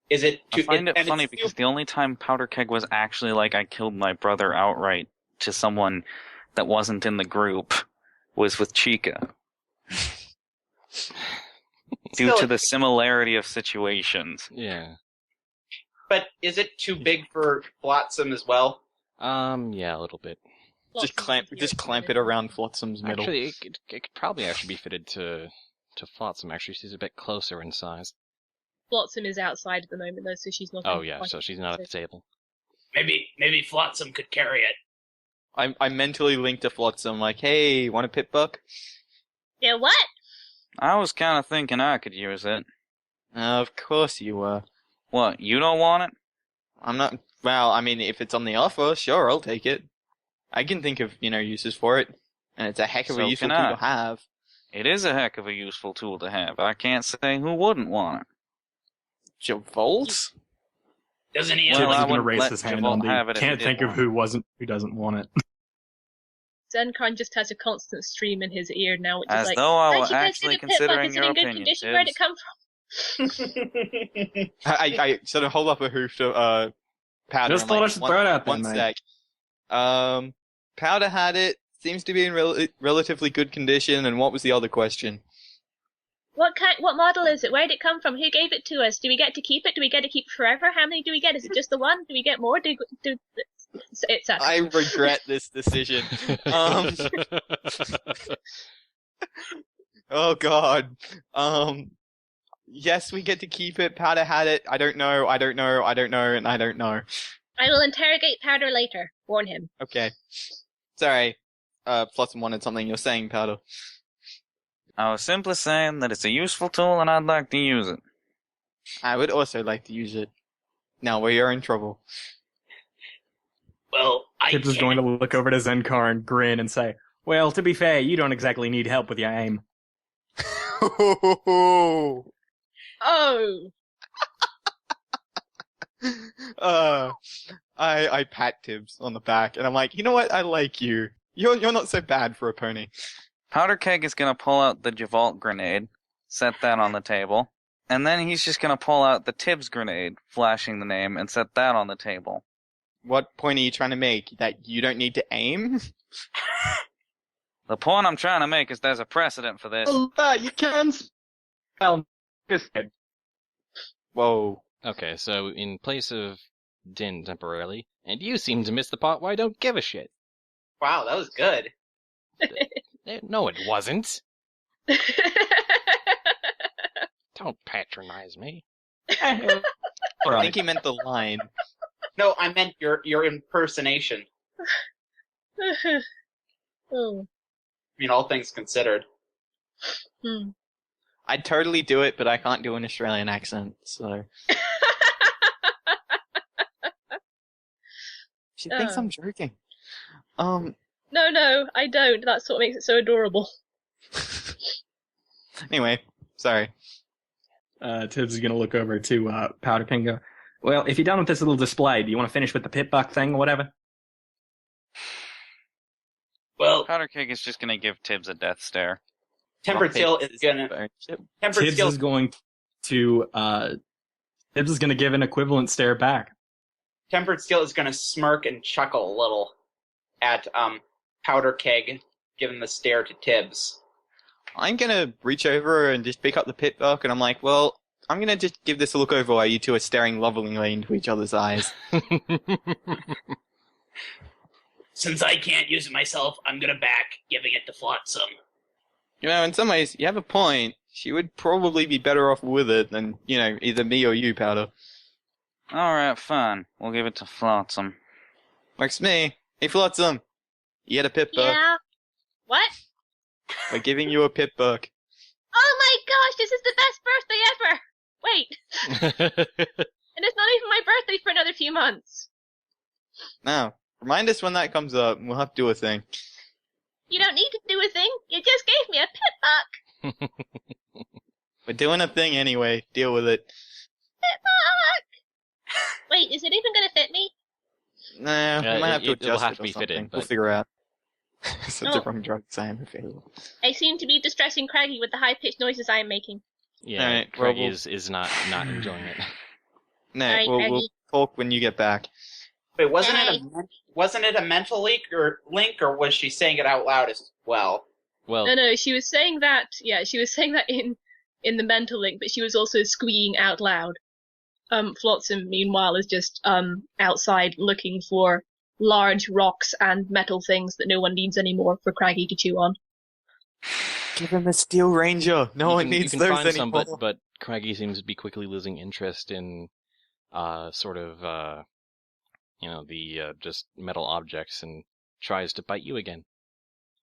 is it I find it funny because the only time Powder Keg was actually like, I killed my brother outright to someone that wasn't in the group was with Chica. Due to the similarity of situations. Yeah. But is it too big for Flotsam as well? Yeah, a little bit. Just clamp it around Flotsam's middle. Actually, it could probably actually be fitted to Flotsam. Actually, she's a bit closer in size. Flotsam is outside at the moment, though, so she's not... Oh, yeah, so she's not at the table. Maybe Flotsam could carry it. I mentally linked to Flotsam, like, hey, want a pit buck? Yeah, what? I was kind of thinking I could use it. Of course you were. What, you don't want it? I'm not... Well, I mean, if it's on the offer, sure, I'll take it. I can think of, uses for it. And it's a heck of a useful tool to have. It is a heck of a useful tool to have. I can't say who wouldn't want it. Javolt? Doesn't he? Tibbs Well, is I going to wouldn't raise let his hand Javolt on have it the... if he Can't did think of want who doesn't want it. Zenkarn just has a constant stream in his ear now, which As is like, though I "How'd were you guys actually get a pit buck? considering Is it your in good opinion, condition? Where'd it Tibbs. come from?" I sort of hold up a hoof to, Powder. Just thought I should throw it out there, One mate. sec. Powder had it. Seems to be in relatively good condition. And what was the other question? What model is it? Where'd it come from? Who gave it to us? Do we get to keep it? Do we get to keep it forever? How many do we get? Is it just the one? Do we get more? It's I regret this decision. Oh God. Yes, we get to keep it. Powder had it. I don't know, and I don't know. I will interrogate Powder later. Warn him. Okay. Sorry. Flotsam wanted something. You're saying, Powder. I was simply saying that it's a useful tool and I'd like to use it. I would also like to use it. Now we are in trouble. Well, Tibbs is going to look over to Zenkarn, grin, and say, "Well, to be fair, you don't exactly need help with your aim." Oh! I pat Tibbs on the back, and I'm like, you know what? I like you. You're not so bad for a pony. Powder Keg is going to pull out the Javolt grenade, set that on the table, and then he's just going to pull out the Tibbs grenade, flashing the name, and set that on the table. What point are you trying to make? That you don't need to aim? The point I'm trying to make is there's a precedent for this. You can spell Whoa. Okay, so in place of Din temporarily, and you seem to miss the part where I don't give a shit. Wow, that was good. No, it wasn't. Don't patronize me. I think he meant the line. No, I meant your impersonation. Oh. I mean, all things considered. I'd totally do it, but I can't do an Australian accent, so... She thinks I'm joking. No, I don't. That's what makes it so adorable. Anyway, sorry. Tibbs is going to look over to Powder King and go, "Well, if you're done with this little display, do you want to finish with the pit buck thing or whatever?" Well, Powder Keg is just going to give Tibbs a death stare. Tempered Steel is gonna. Tempered Tibbs Steel is going to give an equivalent stare back. Tempered Steel is gonna smirk and chuckle a little at Powder Keg giving the stare to Tibbs. I'm gonna reach over and just pick up the pit buck, and I'm like, well, I'm gonna just give this a look over while you two are staring lovingly into each other's eyes. Since I can't use it myself, I'm gonna back giving it to Flotsam. In some ways, you have a point. She would probably be better off with it than, either me or you, Powder. Alright, fine. We'll give it to Flotsam. Works me. Hey, Flotsam. You get a pip book. Yeah. What? We're giving you a pip book. Oh my gosh, this is the best birthday ever! Wait, and it's not even my birthday for another few months. Now, remind us when that comes up, and we'll have to do a thing. You don't need to do a thing. You just gave me a pip book. We're doing a thing anyway. Deal with it. Pip book! Wait, is it even gonna fit me? Nah, we might have to it'll adjust have it to or be something. fitted, We'll but- figure out. Such Oh. a wrong drug sign available. I seem to be distressing Craggy with the high-pitched noises I am making. Yeah, Alright, Craig well, is not enjoying it. No, Alright, we'll Craigie. talk when you get back. Wait, wasn't it a mental link, or was she saying it out loud as well? Well, No, she was saying that, she was saying that in the mental link, but she was also squeeing out loud. Flotsam, meanwhile, is just, outside looking for large rocks and metal things that no one needs anymore for Craggy to chew on. Give him a Steel Ranger. No one needs you can those find some, anymore. but Craggy seems to be quickly losing interest in, the just metal objects and tries to bite you again.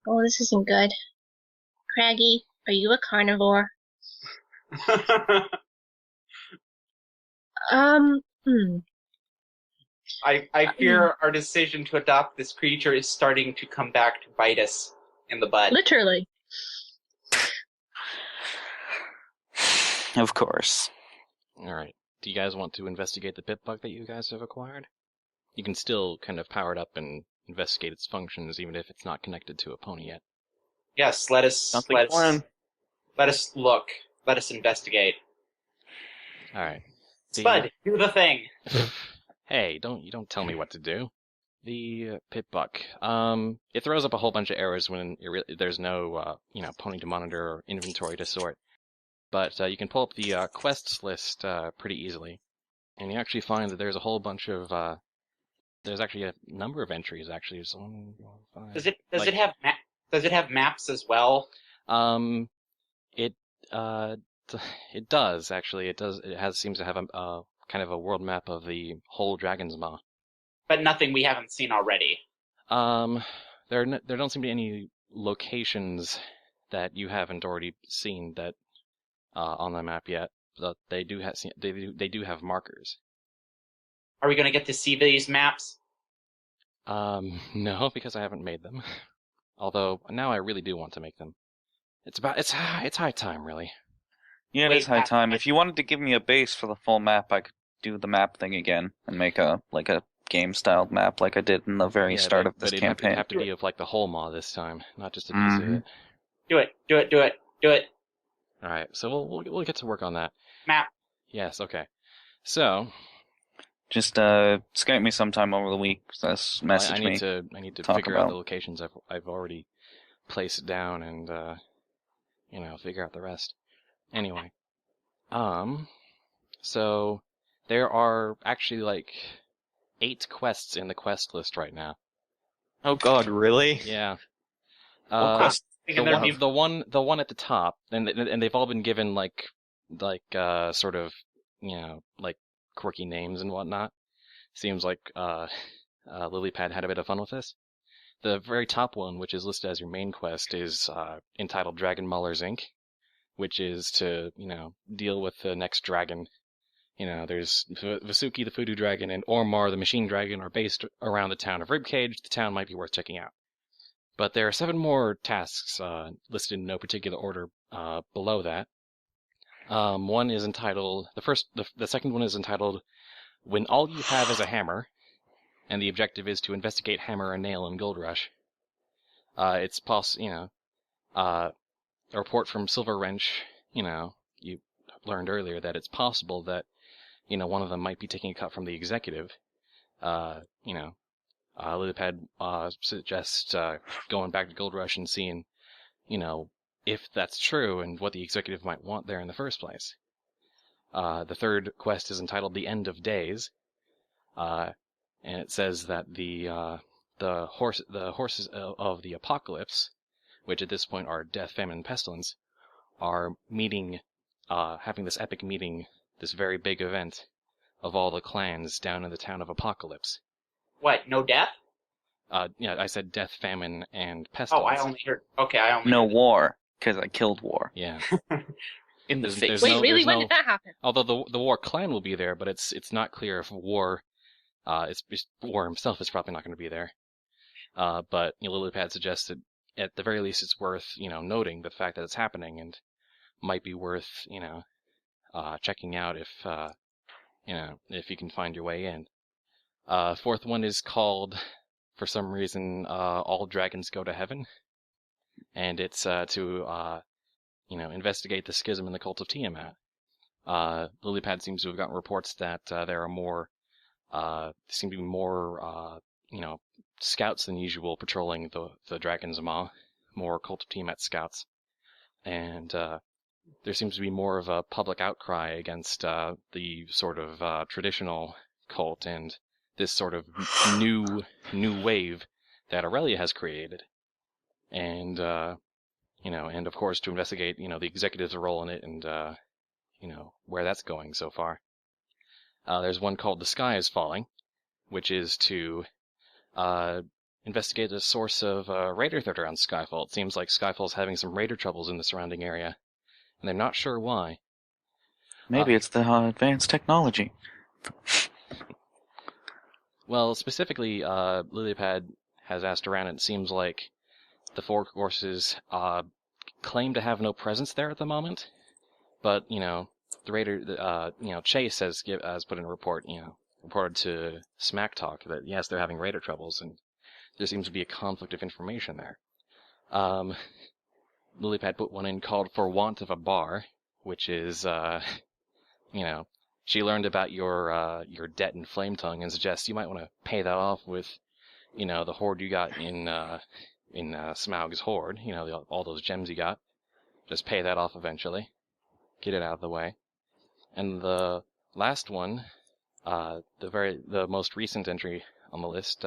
Oh, this isn't good. Craggy, are you a carnivore? I fear our decision to adopt this creature is starting to come back to bite us in the butt. Literally. Of course. Alright. Do you guys want to investigate the pip bug that you guys have acquired? You can still kind of power it up and investigate its functions, even if it's not connected to a pony yet. Yes, let us Something for him. let us look. Let us investigate. Alright. Spud, do the thing. Hey, you don't tell me what to do. The pip buck. It throws up a whole bunch of errors when there's no, pony to monitor or inventory to sort. But you can pull up the quests list pretty easily, and you actually find that there's a whole bunch of there's actually a number of entries. Actually, there's 1, 4, 5. Does it have maps as well? It does actually. It does. Seems to have a kind of a world map of the whole Dragon's Maw. But nothing we haven't seen already. There don't seem to be any locations that you haven't already seen that on the map yet. But they do have markers. Are we going to get to see these maps? No, because I haven't made them. Although now I really do want to make them. It's high time, really. Yeah, it is high time. If you wanted to give me a base for the full map, I could do the map thing again and make a game-styled map like I did in the very start of this campaign. It'd have to be of like the whole Maw this time, not just a piece of it. Do it. All right, so we'll get to work on that. Map. Yes, okay. So Just Skype me sometime over the week. Just message me. I need to talk figure out about. the locations I've already placed down and figure out the rest. Anyway, so there are actually like 8 quests in the quest list right now. Oh God, really? Yeah. What quest? The one at the top, and they've all been given like sort of like quirky names and whatnot. Seems like Lilypad had a bit of fun with this. The very top one, which is listed as your main quest, is entitled Dragon Mawlers Inc., which is to deal with the next dragon. There's Vasuki the Voodoo Dragon and Ormar the Machine Dragon are based around the town of Ribcage. The town might be worth checking out. But there are 7 more tasks listed in no particular order below that. One is entitled the second one is entitled When All You Have Is a Hammer, and the objective is to investigate hammer and nail in Gold Rush. It's a report from Silver Wrench. You learned earlier that it's possible that one of them might be taking a cut from the executive. Lilypad suggests going back to Gold Rush and seeing, if that's true and what the executive might want there in the first place. The third quest is entitled The End of Days, and it says that the horses of the apocalypse, which at this point are death, famine, and pestilence, are meeting, having this epic meeting, this very big event of all the clans down in the town of Apocalypse. What? No death? Yeah, I said death, famine, and Oh, pestilence. I only heard. Okay, I only. No heard war, because I killed war. Yeah. In the There's- face. there's Wait, no- really? there's When no- did that happen? Although the war clan will be there, but it's not clear if war, war himself is probably not going to be there. But Lilypad suggests that at the very least it's worth noting the fact that it's happening, and might be worth checking out if if you can find your way in. Fourth one is called, for some reason, All Dragons Go to Heaven, and it's to investigate the schism in the cult of Tiamat. Lilypad seems to have gotten reports that there are more, seem to be more, scouts than usual patrolling the Dragon's Maw, more cult of Tiamat scouts, and there seems to be more of a public outcry against the sort of traditional cult and this sort of new wave that Aurelia has created, and and of course to investigate the executive's role in it and where that's going so far. There's one called The Sky is Falling, which is to investigate the source of raider threat around Skyfall. It seems like Skyfall's having some raider troubles in the surrounding area, and they're not sure why. Maybe it's the advanced technology. Well, specifically, Lilypad has asked around, and it seems like the four forces claim to have no presence there at the moment, but the raider, Chase has put in a report, reported to Smack Talk that yes, they're having raider troubles, and there seems to be a conflict of information there. Lilypad put one in called For Want of a Bar, which is, she learned about your debt in Flame Tongue and suggests you might want to pay that off with, the hoard you got in Smaug's hoard, all those gems you got. Just pay that off eventually. Get it out of the way. And the last one, the most recent entry on the list,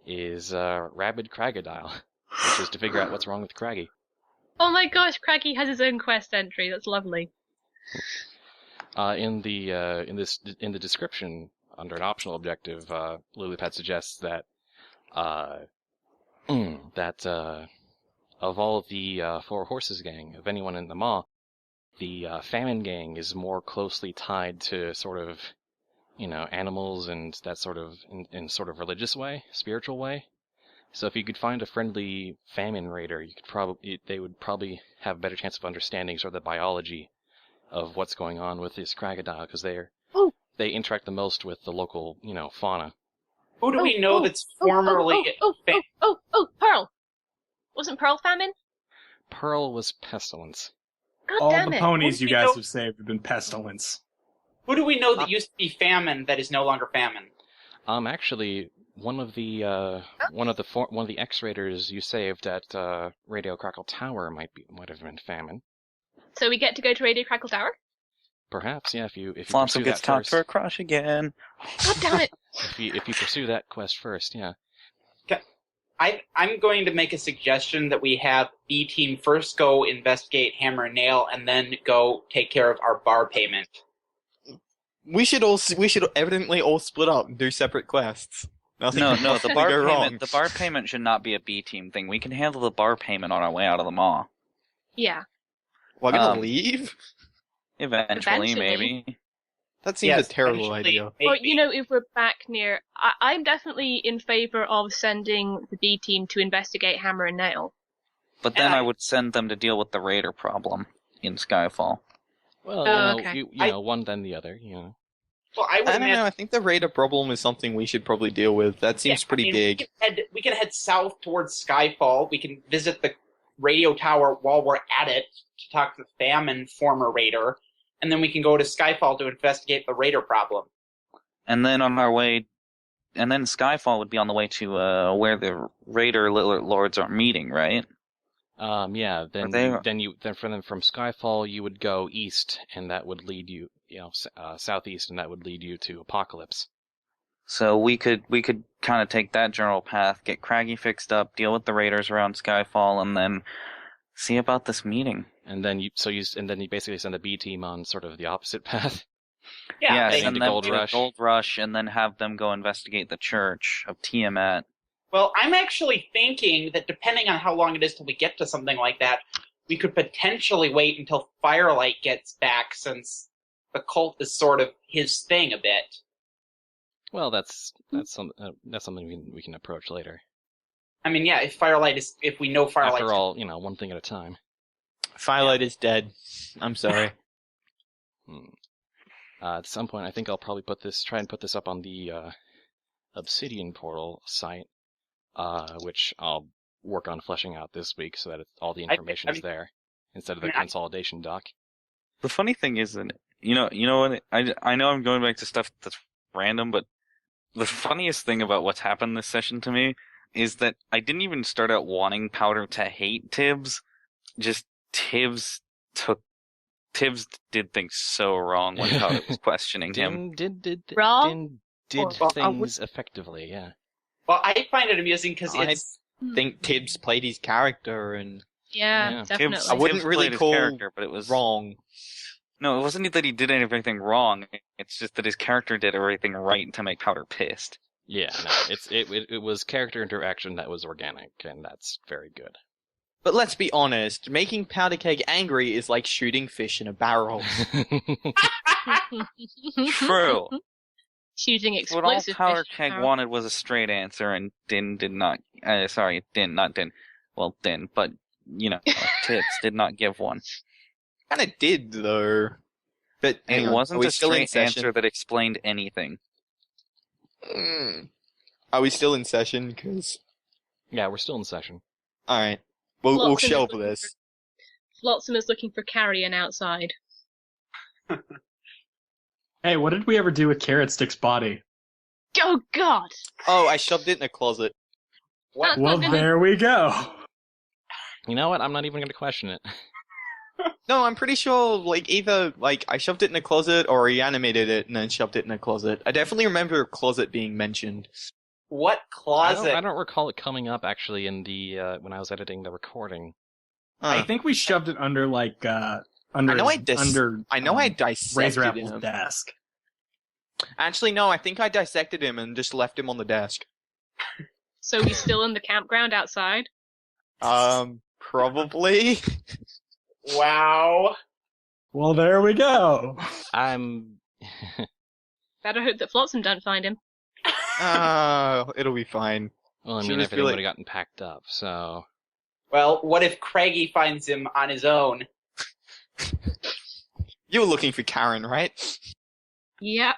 is Rabid Craggadile, which is to figure out what's wrong with Craggy. Oh my gosh, Craggy has his own quest entry. That's lovely. In the description under an optional objective, Lilypad suggests that of all the Four Horses gang, of anyone in the Maw, the Famine gang is more closely tied to sort of animals and that sort of in sort of religious way, spiritual way. So if you could find a friendly famine raider, they would probably have a better chance of understanding sort of the biology of what's going on with this crocodile, because they interact the most with the local, fauna. Who do we know that's formerly... Pearl! Wasn't Pearl famine? Pearl was pestilence. God All damn the it. ponies you We guys know- have saved have been pestilence. Who do we know that used to be famine that is no longer famine? Actually, one of the X-Raiders you saved at Radio Crackle Tower might have been famine. So we get to go to Radio Crackle Tower? Perhaps, yeah. If you Flomso pursue gets that talked first, for a crush again. God damn it. if you pursue that quest first, yeah. I'm going to make a suggestion that we have B Team first go investigate Hammer and Nail, and then go take care of our bar payment. We should evidently all split up and do separate quests. Nothing No, could the possibly bar go wrong. payment. The bar payment should not be a B team thing. We can handle the bar payment on our way out of the maw. Yeah. We're gonna Um, leave? Eventually, Eventually. maybe. That seems Yes, a terrible eventually, idea. maybe. Or, if we're back near... I'm definitely in favor of sending the B team to investigate Hammer and Nail. But then And I would send them to deal with the raider problem in Skyfall. Well, okay. one then the other, Well, I would I don't know, imagine I think the raider problem is something we should probably deal with. That seems pretty big. We can head south towards Skyfall. We can visit the radio tower while we're at it to talk to the Famine former raider, and then we can go to Skyfall to investigate the raider problem. And then on our way, and then Skyfall would be on the way to where the raider lords are meeting, right? Yeah. Then from Skyfall you would go east, and that would lead you, southeast, and that would lead you to Apocalypse. So we could kind of take that general path, get Craggy fixed up, deal with the raiders around Skyfall, and then see about this meeting. And then you basically send a B team on sort of the opposite path. Yeah, Yes, they- and the then Gold do Rush. the Gold Rush, and then have them go investigate the church of Tiamat. Well, I'm actually thinking that depending on how long it is till we get to something like that, we could potentially wait until Firelight gets back, since the cult is sort of his thing a bit. Well, that's something we can approach later. I mean, yeah, if we know Firelight. After all, one thing at a time. Firelight is dead. I'm sorry. At some point, I think I'll probably try and put this up on the Obsidian Portal site, which I'll work on fleshing out this week so that all the information is there instead of the consolidation doc. The funny thing is that, you know what, I know I'm going back to stuff that's random, but the funniest thing about what's happened this session to me is that I didn't even start out wanting Powder to hate Tibbs. Just Tibbs did things so wrong when Powder was questioning him. Wrong? Did things effectively, yeah. Well, I find it amusing because it's. I think Tibbs played his character, and Yeah, definitely. Tibbs I wouldn't Tibbs really played his call character, but it was wrong. No, it wasn't that he did anything wrong. It's just that his character did everything right to make Powder pissed. Yeah, no, it was character interaction that was organic, and that's very good. But let's be honest, making Powder Keg angry is like shooting fish in a barrel. True. Shooting What all explosive Powder fish. Keg wanted was a straight answer, and Din did not. Sorry, Din, not Din. Well, Din, but Tibbs did not give one. Kind of did though. But hang It on, wasn't are we a still in straight session? answer that explained anything. Are we still in session? Because Yeah, we're still in session. all right, we'll Lots of shelve it. this. Flotsam is looking for carrion outside. Hey, what did we ever do with Carrot Stick's body? Oh God! Oh, I shoved it in a closet. What? Well, there we go. You know what? I'm not even going to question it. No, I'm pretty sure, either, I shoved it in a closet or reanimated it and then shoved it in a closet. I definitely remember a closet being mentioned. What closet? I don't recall it coming up actually in the when I was editing the recording. I think we shoved it under under I know I Razor dissected Apple's him. desk. Actually, no, I think I dissected him and just left him on the desk. So he's still in the campground outside? Probably. Wow. Well, there we go. I'm. Better hope that Flotsam don't find him. It'll be fine. Well, I She mean, was everything really- would have gotten packed up, so. Well, what if Craigie finds him on his own? You were looking for Karen, right? Yep.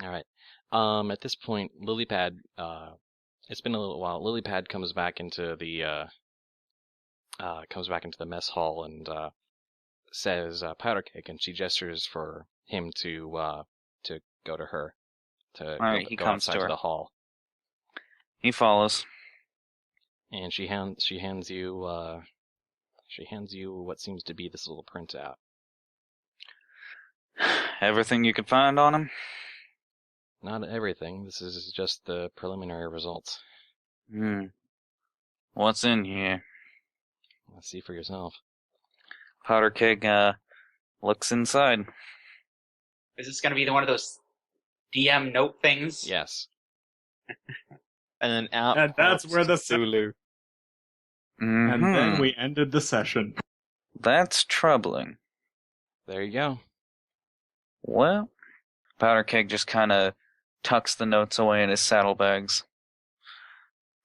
All right. At this point, Lilypad. It's been a little while. Lilypad comes back into the mess hall and says Powder Cake, and she gestures for him to go to her. All right, he go comes outside to her. the hall, He follows. and she hands you what seems to be this little printout. Everything you could find on him? Not everything. This is just the preliminary results. What's in here? Let's see for yourself. Powder Keg, looks inside. Is this going to be one of those DM note things? Yes. And then out. And that's pops where the Zulu. And then we ended the session. That's troubling. There you go. Well, Powder Keg just kind of tucks the notes away in his saddlebags.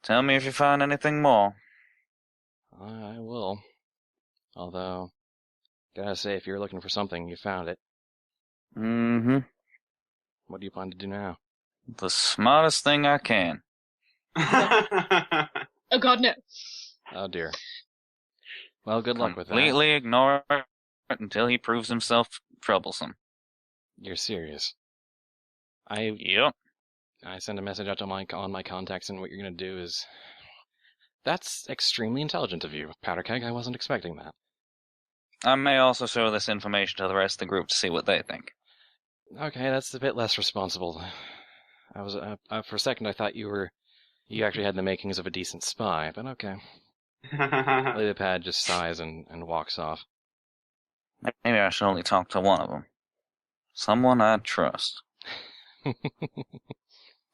Tell me if you find anything more. I will. Although, gotta say, if you're looking for something, you found it. What do you plan to do now? The smartest thing I can. Oh God, no. Oh dear. Well, good luck with that. Completely ignore it until he proves himself troublesome. You're serious. I Yep. send a message out to on my contacts, and what you're gonna do is... That's extremely intelligent of you, Powder Keg. I wasn't expecting that. I may also show this information to the rest of the group to see what they think. Okay, that's a bit less responsible. I was for a second I thought you actually had the makings of a decent spy, but okay. Ladypad just sighs and walks off. Maybe I should only talk to one of them. Someone I trust.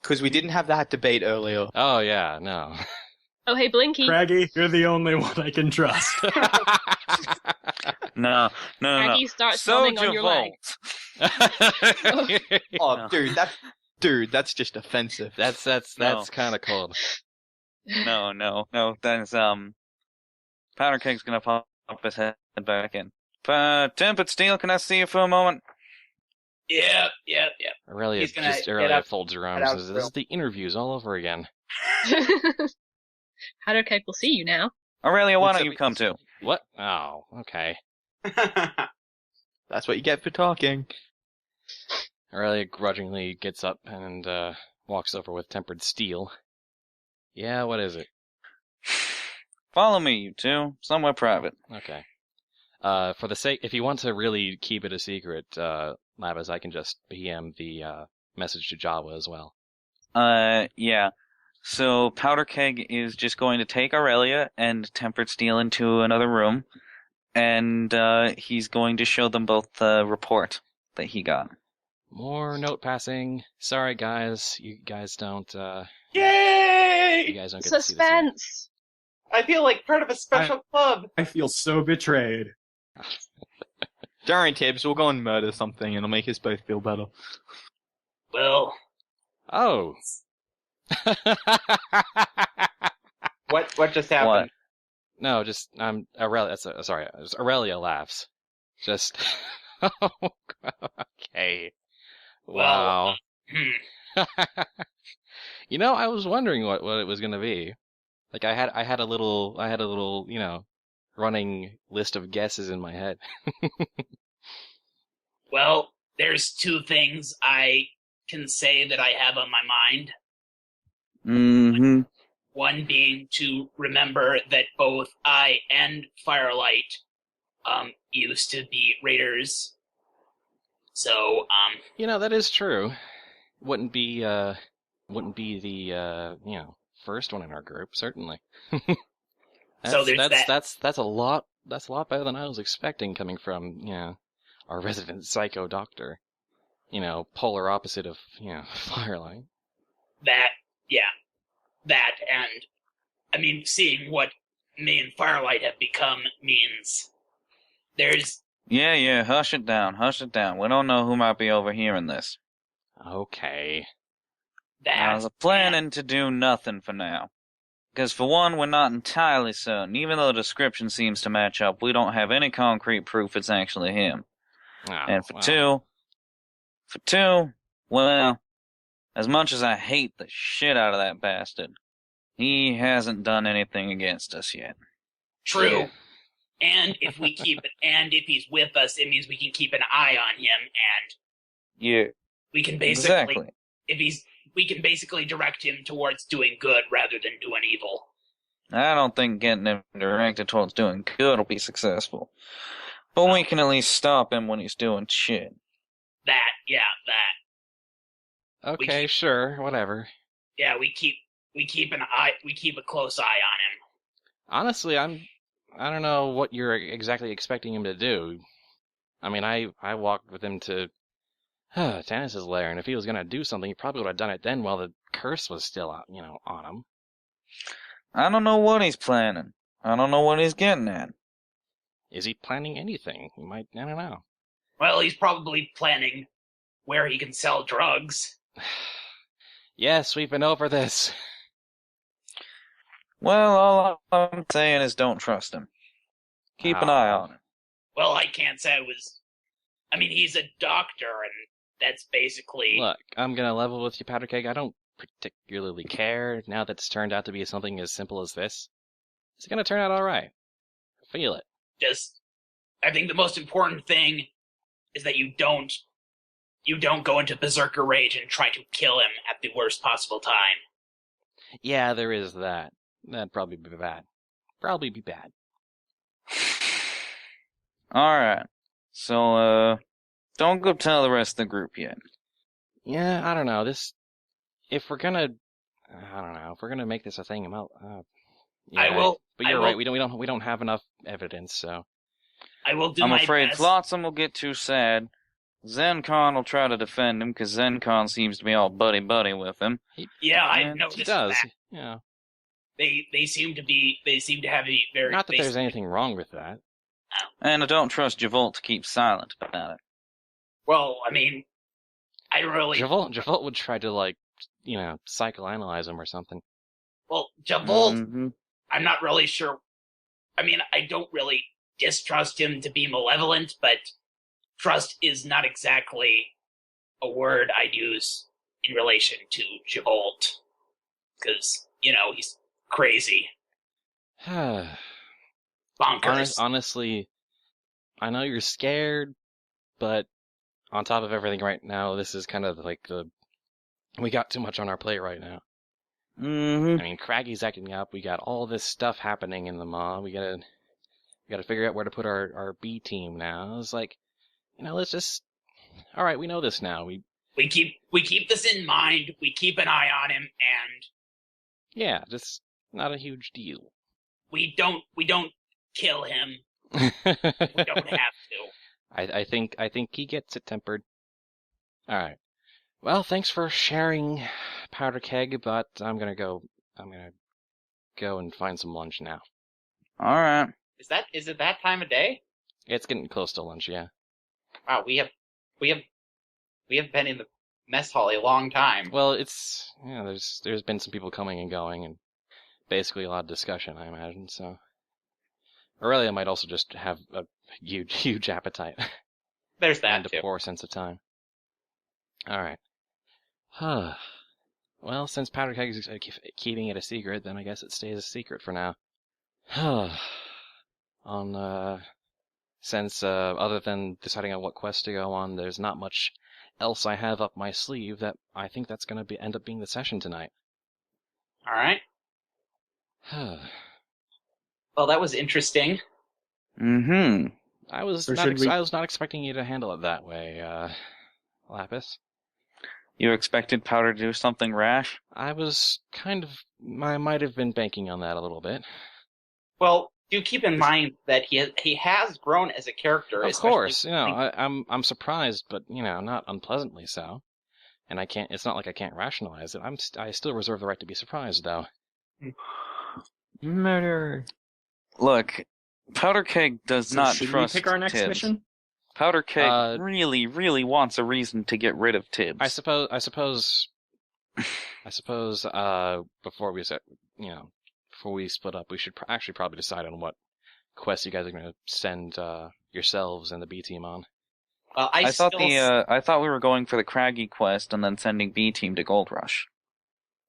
Because we didn't have that debate earlier. Oh yeah, no. Oh, hey, Blinky. Craggy, you're the only one I can trust. No. Craggy starts drumming on your leg. Oh, dude, that's just offensive. That's kind of cold. No. That's Powder Keg's gonna pop his head back in. Tempered Steel, can I see you for a moment? Yeah. Aurelia He's gonna Aurelia folds her arms out and says, "This is the interviews all over again." Powder Keg will see you now. Aurelia, why don't you come too? What? Oh, okay. That's what you get for talking. Aurelia grudgingly gets up and walks over with Tempered Steel. Yeah, what is it? Follow me, you two. Somewhere private. Okay. For the sake, if you want to really keep it a secret, Labas, I can just PM the message to Java as well. Yeah. So Powder Keg is just going to take Aurelia and Tempered Steel into another room, and he's going to show them both the report that he got. More note passing. Sorry, guys. You guys don't. Yay! You guys don't get to see this yet. Suspense! I feel like part of a special club. I feel so betrayed. Darren Tibbs, we'll go and murder something, and it'll make us both feel better. Well, Oh. What just happened? What? No, just Aurelia. Sorry, Aurelia laughs. Just. Okay. Wow. You know, I was wondering what it was gonna be. Like I had a little running list of guesses in my head. well, there's two things I can say that I have on my mind. Mm-hmm. One being to remember that both I and Firelight used to be raiders. So, You know, that is true. Wouldn't be the first one in our group, certainly. So there's that. That's a lot better than I was expecting coming from, our resident psycho doctor. Polar opposite of, Firelight. That, and, I mean, seeing what me and Firelight have become means there's... Yeah, hush it down. We don't know who might be overhearing this. Okay. I was planning to do nothing for now. Because for one, we're not entirely certain. Even though the description seems to match up, we don't have any concrete proof it's actually him. Oh, And for two, well, as much as I hate the shit out of that bastard, he hasn't done anything against us yet. True. And if he's with us, it means we can keep an eye on him, and Yeah, we can basically, exactly. we can basically direct him towards doing good rather than doing evil. I don't think getting him directed towards doing good will be successful. But we can at least stop him when he's doing shit. That. Okay, sure, whatever. Yeah, we keep a close eye on him. Honestly, I don't know what you're exactly expecting him to do. I mean, I walked with him to Tannis's lair, and if he was gonna do something, he probably would have done it then while the curse was still on him. I don't know what he's planning. I don't know what he's getting at. Is he planning anything? He might, I don't know. Well, he's probably planning where he can sell drugs. Yes, we've been over this. Well, all I'm saying is don't trust him. Keep an eye on him. Well, I can't say I mean, he's a doctor, and that's basically... Look, I'm gonna level with you, Powder Keg. I don't particularly care now that it's turned out to be something as simple as this. It's gonna turn out alright. Feel it. I think the most important thing is that you don't go into berserker rage and try to kill him at the worst possible time. Yeah, there is that. That'd probably be bad. Alright. So, don't go tell the rest of the group yet. Yeah, I don't know. This if we're gonna, I don't know, if we're gonna make this a thing, yeah, I will. But you're I will, right. We don't have enough evidence, so. I will do I'm my afraid best. Flotsam will get too sad. ZenCon will try to defend him, because ZenCon seems to be all buddy-buddy with him. Yeah, I And noticed He does. that. Yeah. They seem to have a very. Not that there's anything wrong with that. And I don't trust Javolt to keep silent about it. Well, I mean, I really. Javolt would try to, like, psychoanalyze him or something. Well, Javolt, Mm-hmm. I'm not really sure. I mean, I don't really distrust him to be malevolent, but trust is not exactly a word I'd use in relation to Javolt. Because, he's crazy. Bonkers. Honestly, I know you're scared, but on top of everything right now, this is kind of like we got too much on our plate right now. Mm-hmm. I mean, Craggy's acting up. We got all this stuff happening in the maw. We gotta figure out where to put our B team now. It's like, let's just. All right, we know this now. We keep this in mind. We keep an eye on him, and yeah, just not a huge deal. we don't kill him. We don't have to. I think he gets it tempered. All right. Well, thanks for sharing, Powder Keg, but I'm gonna go and find some lunch now. All right. Is it that time of day? It's getting close to lunch, yeah. Wow, we have been in the mess hall a long time. Well, there's been some people coming and going, and basically a lot of discussion, I imagine. So, Aurelia might also just have a huge appetite. There's that and too. a poor sense of time. All right. Well, since Powder Keg is keeping it a secret, then I guess it stays a secret for now. Since other than deciding on what quest to go on, there's not much else I have up my sleeve. That I think that's going to end up being the session tonight. All right. Well, that was interesting. Mm-hmm. I was Or not should we- I was not expecting you to handle it that way, Lapis. You expected Powder to do something rash? I might have been banking on that a little bit. Well, do keep in mind that he has grown as a character. Of course, especially- I'm surprised, but not unpleasantly so. And I can't. It's not like I can't rationalize it. I still reserve the right to be surprised, though. Murder. Look, Powder Keg does not should trust we pick our next Tibbs. mission? Powder Keg really, really wants a reason to get rid of Tibbs. I suppose. Before we split up, we should actually probably decide on what quests you guys are going to send yourselves and the B team on. Well, I thought we were going for the Craggy quest and then sending B team to Gold Rush,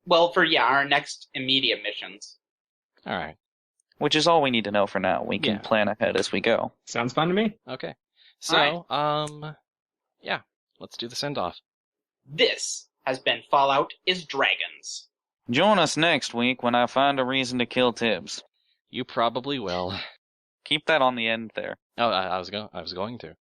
Well, for our next immediate missions. All right. which is all we need to know for now. We can Yeah. plan ahead as we go. Sounds fun to me. Okay. So, yeah, let's do the send off. This has been Fallout is Dragons. Join us next week when I find a reason to kill Tibbs. You probably will. Keep that on the end there. Oh, I was going to.